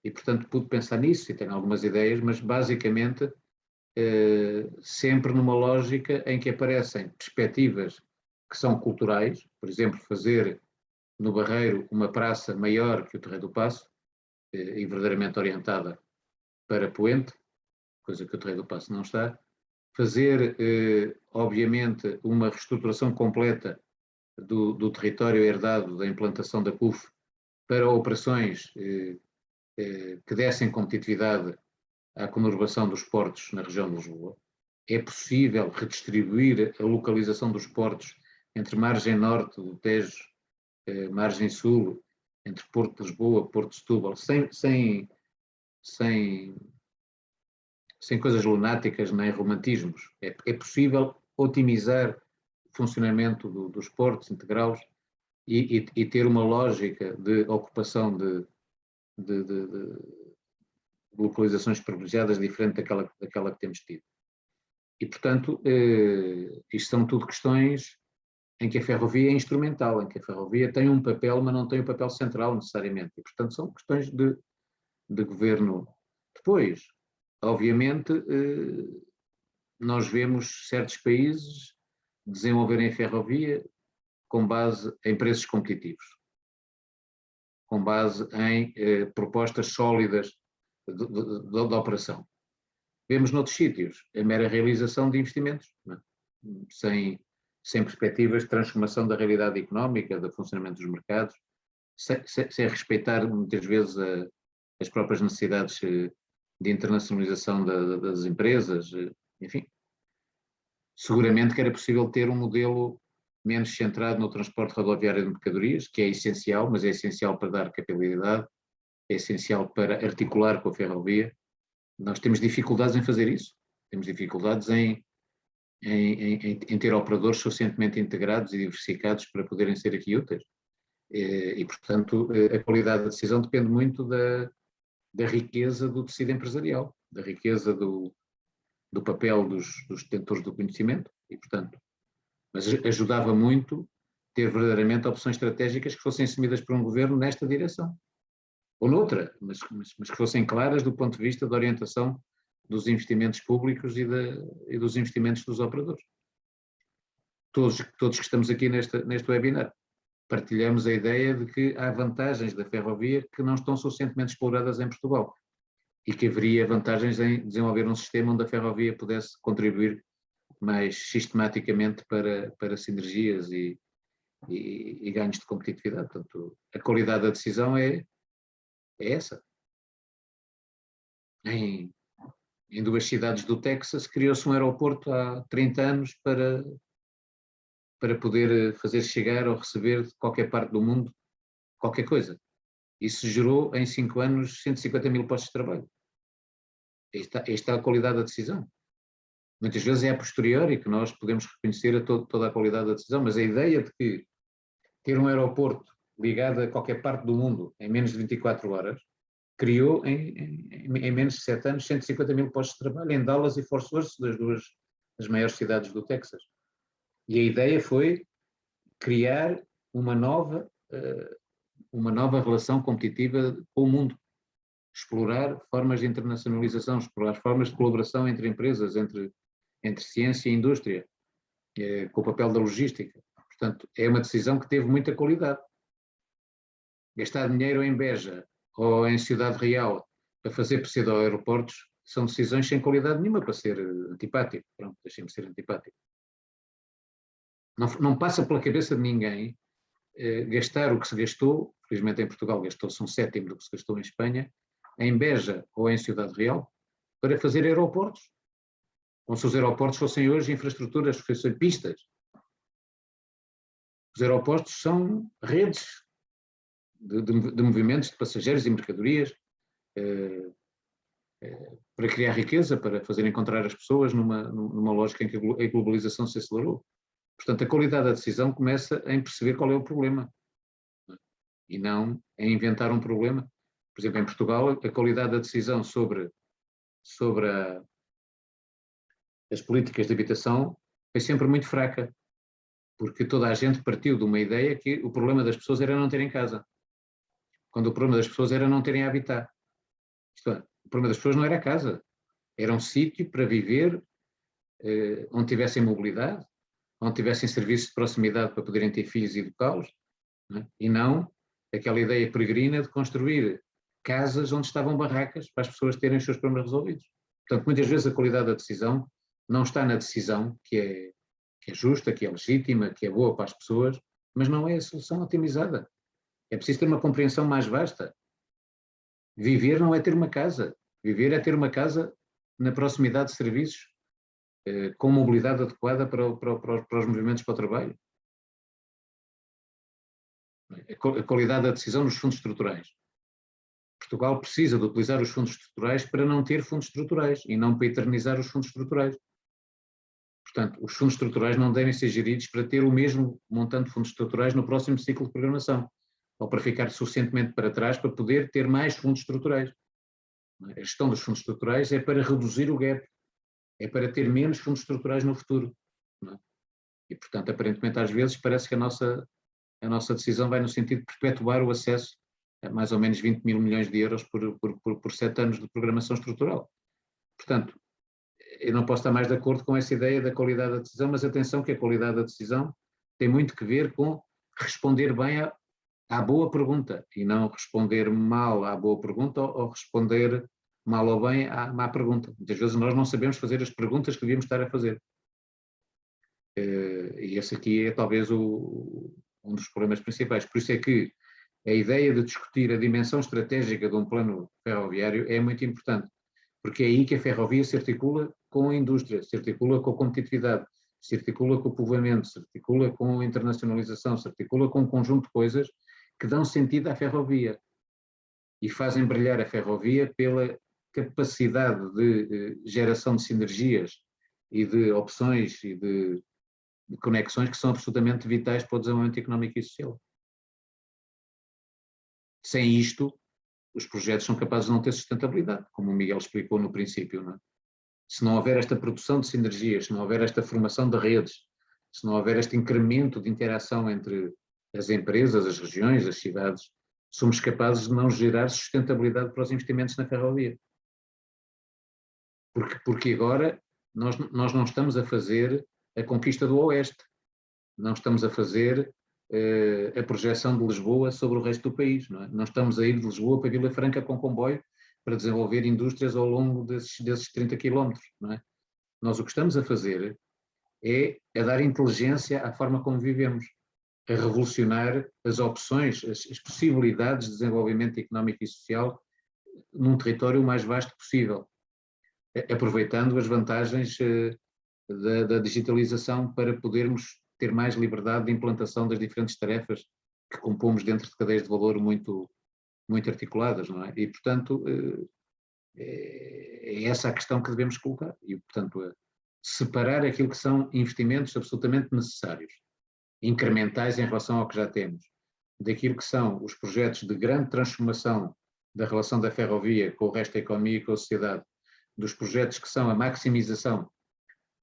e, portanto, pude pensar nisso e tenho algumas ideias, mas basicamente sempre numa lógica em que aparecem perspectivas que são culturais, por exemplo, fazer no Barreiro uma praça maior que o Terreiro do Paço e verdadeiramente orientada para Poente, coisa que o Terreiro do Paço não está, fazer, obviamente, uma reestruturação completa do território herdado da implantação da CUF para operações que dessem competitividade à conurbação dos portos na região de Lisboa. É possível redistribuir a localização dos portos entre margem norte do Tejo, margem sul, entre Porto de Lisboa, Porto de Setúbal, sem coisas lunáticas nem romantismos. É possível otimizar o funcionamento dos portos, integrá-los e ter uma lógica de ocupação de localizações privilegiadas diferente daquela que temos tido. E, portanto, isto são tudo questões em que a ferrovia é instrumental, em que a ferrovia tem um papel, mas não tem o papel central necessariamente. E, portanto, são questões de governo. Depois, obviamente, nós vemos certos países desenvolverem a ferrovia com base em preços competitivos, com base em propostas sólidas de operação. Vemos noutros sítios a mera realização de investimentos, não é? sem perspectivas de transformação da realidade económica, do funcionamento dos mercados, sem respeitar muitas vezes as próprias necessidades de internacionalização das empresas, enfim. Seguramente que era possível ter um modelo menos centrado no transporte rodoviário de mercadorias, que é essencial, mas é essencial para dar capilaridade, é essencial para articular com a ferrovia. Nós temos dificuldades em fazer isso, temos dificuldades em ter operadores suficientemente integrados e diversificados para poderem ser aqui úteis. E, portanto, a qualidade da decisão depende muito da riqueza do tecido empresarial, da riqueza do papel dos detentores do conhecimento e, portanto, mas ajudava muito ter verdadeiramente opções estratégicas que fossem assumidas por um governo nesta direção, ou noutra, mas que fossem claras do ponto de vista da orientação dos investimentos públicos e dos investimentos dos operadores. Todos que estamos aqui neste webinar partilhamos a ideia de que há vantagens da ferrovia que não estão suficientemente exploradas em Portugal e que haveria vantagens em desenvolver um sistema onde a ferrovia pudesse contribuir mais sistematicamente para sinergias e ganhos de competitividade. Portanto, a qualidade da decisão é essa. Em 2 cidades do Texas criou-se um aeroporto há 30 anos para poder fazer chegar ou receber de qualquer parte do mundo qualquer coisa. Isso gerou em 5 anos 150 mil postos de trabalho. Esta é a qualidade da decisão. Muitas vezes é a posteriori que nós podemos reconhecer toda a qualidade da decisão, mas a ideia de que ter um aeroporto ligado a qualquer parte do mundo em menos de 24 horas criou em menos de 7 anos 150 mil postos de trabalho em Dallas e Fort Worth, das maiores cidades do Texas. E a ideia foi criar uma nova relação competitiva com o mundo, explorar formas de internacionalização, explorar formas de colaboração entre empresas, entre ciência e indústria, com o papel da logística. Portanto, é uma decisão que teve muita qualidade. Gastar dinheiro em Beja ou em Cidade Real para fazer pseudo-aeroportos são decisões sem qualidade nenhuma para ser antipático. Pronto, deixem-me ser antipático. Não passa pela cabeça de ninguém gastar o que se gastou, felizmente em Portugal gastou-se um sétimo do que se gastou em Espanha, em Beja ou em Cidade Real, para fazer aeroportos. Como se os aeroportos fossem hoje infraestruturas, fossem pistas. Os aeroportos são redes de movimentos de passageiros e mercadorias para criar riqueza, para fazer encontrar as pessoas numa lógica em que a globalização se acelerou. Portanto, a qualidade da decisão começa em perceber qual é o problema e não em inventar um problema. Por exemplo, em Portugal, a qualidade da decisão sobre as políticas de habitação foi sempre muito fraca, porque toda a gente partiu de uma ideia que o problema das pessoas era não terem casa, quando o problema das pessoas era não terem habitat. Isto é, o problema das pessoas não era a casa, era um sítio para viver onde tivessem mobilidade, onde tivessem serviços de proximidade para poderem ter filhos e educá-los, e não aquela ideia peregrina de construir casas onde estavam barracas para as pessoas terem os seus problemas resolvidos. Portanto, muitas vezes a qualidade da decisão não está na decisão, que é justa, que é legítima, que é boa para as pessoas, mas não é a solução otimizada. É preciso ter uma compreensão mais vasta. Viver não é ter uma casa. Viver é ter uma casa na proximidade de serviços, com mobilidade adequada para os movimentos para o trabalho. A qualidade da decisão nos fundos estruturais. Portugal precisa de utilizar os fundos estruturais para não ter fundos estruturais e não para eternizar os fundos estruturais. Portanto, os fundos estruturais não devem ser geridos para ter o mesmo montante de fundos estruturais no próximo ciclo de programação, ou para ficar suficientemente para trás para poder ter mais fundos estruturais. A gestão dos fundos estruturais é para reduzir o gap, é para ter menos fundos estruturais no futuro. E, portanto, aparentemente, às vezes, parece que a nossa decisão vai no sentido de perpetuar o acesso a mais ou menos 20 mil milhões de euros por 7 anos de programação estrutural. Portanto, eu não posso estar mais de acordo com essa ideia da qualidade da decisão, mas atenção que a qualidade da decisão tem muito que ver com responder bem à boa pergunta e não responder mal à boa pergunta ou responder mal ou bem à má pergunta. Muitas vezes nós não sabemos fazer as perguntas que devíamos estar a fazer. E esse aqui é talvez um dos problemas principais. Por isso é que a ideia de discutir a dimensão estratégica de um plano ferroviário é muito importante, porque é aí que a ferrovia se articula com a indústria, se articula com a competitividade, se articula com o povoamento, se articula com a internacionalização, se articula com um conjunto de coisas que dão sentido à ferrovia e fazem brilhar a ferrovia pela capacidade de geração de sinergias e de opções e de conexões que são absolutamente vitais para o desenvolvimento económico e social. Sem isto, os projetos são capazes de não ter sustentabilidade, como o Miguel explicou no princípio, não é? Se não houver esta produção de sinergias, se não houver esta formação de redes, se não houver este incremento de interação entre as empresas, as regiões, as cidades, somos capazes de não gerar sustentabilidade para os investimentos na ferrovia. Porque agora nós não estamos a fazer a conquista do Oeste, não estamos a fazer a projeção de Lisboa sobre o resto do país, não é? Não estamos a ir de Lisboa para Vila Franca com comboio para desenvolver indústrias ao longo desses 30 quilómetros, não é? Nós o que estamos a fazer é a dar inteligência à forma como vivemos, a revolucionar as opções, as possibilidades de desenvolvimento económico e social num território o mais vasto possível, aproveitando as vantagens da digitalização para podermos ter mais liberdade de implantação das diferentes tarefas que compomos dentro de cadeias de valor muito, muito articuladas, não é? E, portanto, é essa a questão que devemos colocar. E, portanto, separar aquilo que são investimentos absolutamente necessários, incrementais em relação ao que já temos, daquilo que são os projetos de grande transformação da relação da ferrovia com o resto da economia e com a sociedade, dos projetos que são a maximização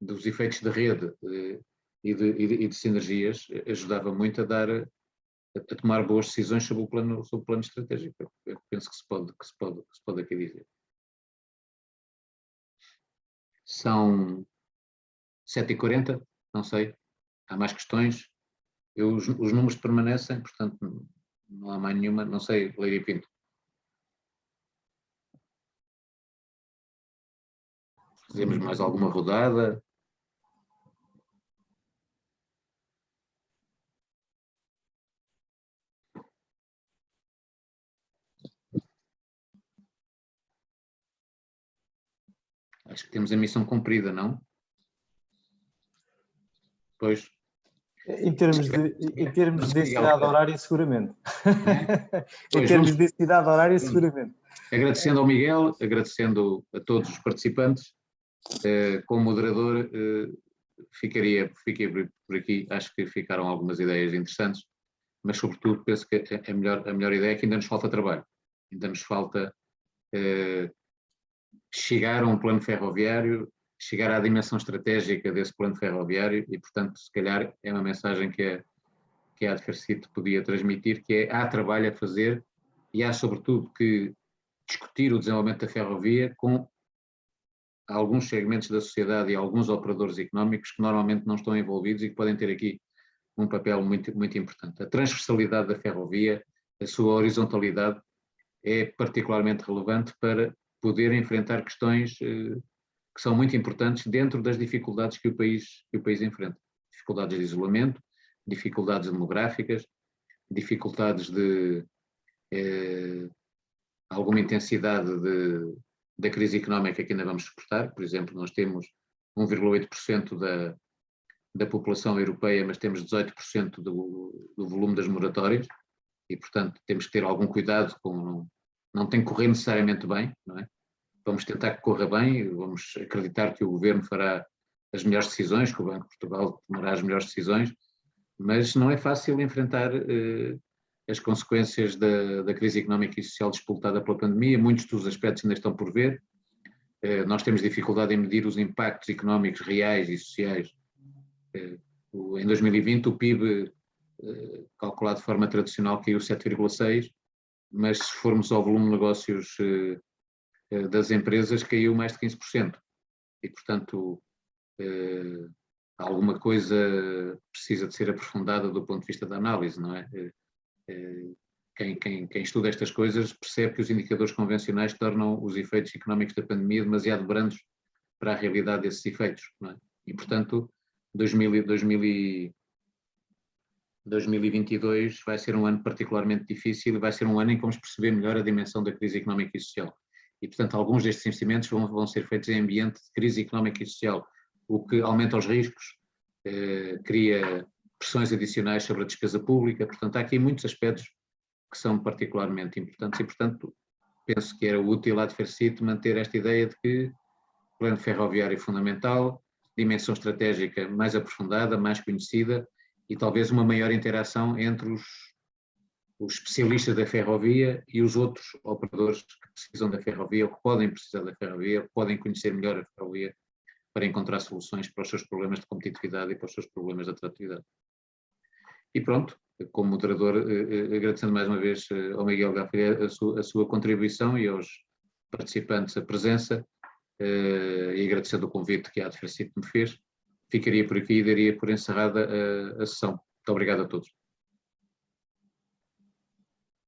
dos efeitos de rede e de sinergias, ajudava muito a tomar boas decisões sobre o plano estratégico. Eu penso que se pode aqui dizer. São 7h40, não sei, há mais questões. Os números permanecem, portanto não há mais nenhuma, não sei, Leiria Pinto. Fazemos mais alguma rodada? Acho que temos a missão cumprida, não? Pois. Em termos de densidade horária, seguramente. Pois, em termos de densidade horária, seguramente. Agradecendo ao Miguel, agradecendo a todos os participantes, como moderador, fiquei por aqui. Acho que ficaram algumas ideias interessantes, mas sobretudo penso que a melhor ideia é que ainda nos falta trabalho, ainda nos falta chegar a um plano ferroviário, chegar à dimensão estratégica desse plano ferroviário e, portanto, se calhar é uma mensagem que a Adfercit podia transmitir, que é há trabalho a fazer e há sobretudo que discutir o desenvolvimento da ferrovia com alguns segmentos da sociedade e alguns operadores económicos que normalmente não estão envolvidos e que podem ter aqui um papel muito, muito importante. A transversalidade da ferrovia, a sua horizontalidade é particularmente relevante para poder enfrentar questões que são muito importantes dentro das dificuldades que o país enfrenta. Dificuldades de isolamento, dificuldades demográficas, dificuldades de alguma intensidade da crise económica que ainda vamos suportar. Por exemplo, nós temos 1,8% da população europeia, mas temos 18% do volume das moratórias. e, portanto, temos que ter algum cuidado com... Não tem que correr necessariamente bem, não é? Vamos tentar que corra bem, vamos acreditar que o Governo fará as melhores decisões, que o Banco de Portugal tomará as melhores decisões, mas não é fácil enfrentar as consequências da crise económica e social disputada pela pandemia. Muitos dos aspectos ainda estão por ver. Nós temos dificuldade em medir os impactos económicos reais e sociais. Em 2020 o PIB, calculado de forma tradicional, caiu 7,6%, mas se formos ao volume de negócios das empresas, caiu mais de 15%. E, portanto, alguma coisa precisa de ser aprofundada do ponto de vista da análise, não é? Quem estuda estas coisas percebe que os indicadores convencionais tornam os efeitos económicos da pandemia demasiado brandos para a realidade desses efeitos, não é? E, portanto, 2022 vai ser um ano particularmente difícil e vai ser um ano em que vamos perceber melhor a dimensão da crise económica e social. E, portanto, alguns destes investimentos vão ser feitos em ambiente de crise económica e social, o que aumenta os riscos, cria pressões adicionais sobre a despesa pública. Portanto, há aqui muitos aspectos que são particularmente importantes e, portanto, penso que era útil à Adfercit manter esta ideia de que o plano ferroviário é fundamental, dimensão estratégica mais aprofundada, mais conhecida e talvez uma maior interação entre os especialistas da ferrovia e os outros operadores que precisam da ferrovia, ou que podem precisar da ferrovia, podem conhecer melhor a ferrovia para encontrar soluções para os seus problemas de competitividade e para os seus problemas de atratividade. E pronto, como moderador, agradecendo mais uma vez ao Miguel Gaffrey a sua contribuição e aos participantes a presença, e agradecendo o convite que a Adfercit me fez, ficaria por aqui e daria por encerrada a sessão. Muito obrigado a todos.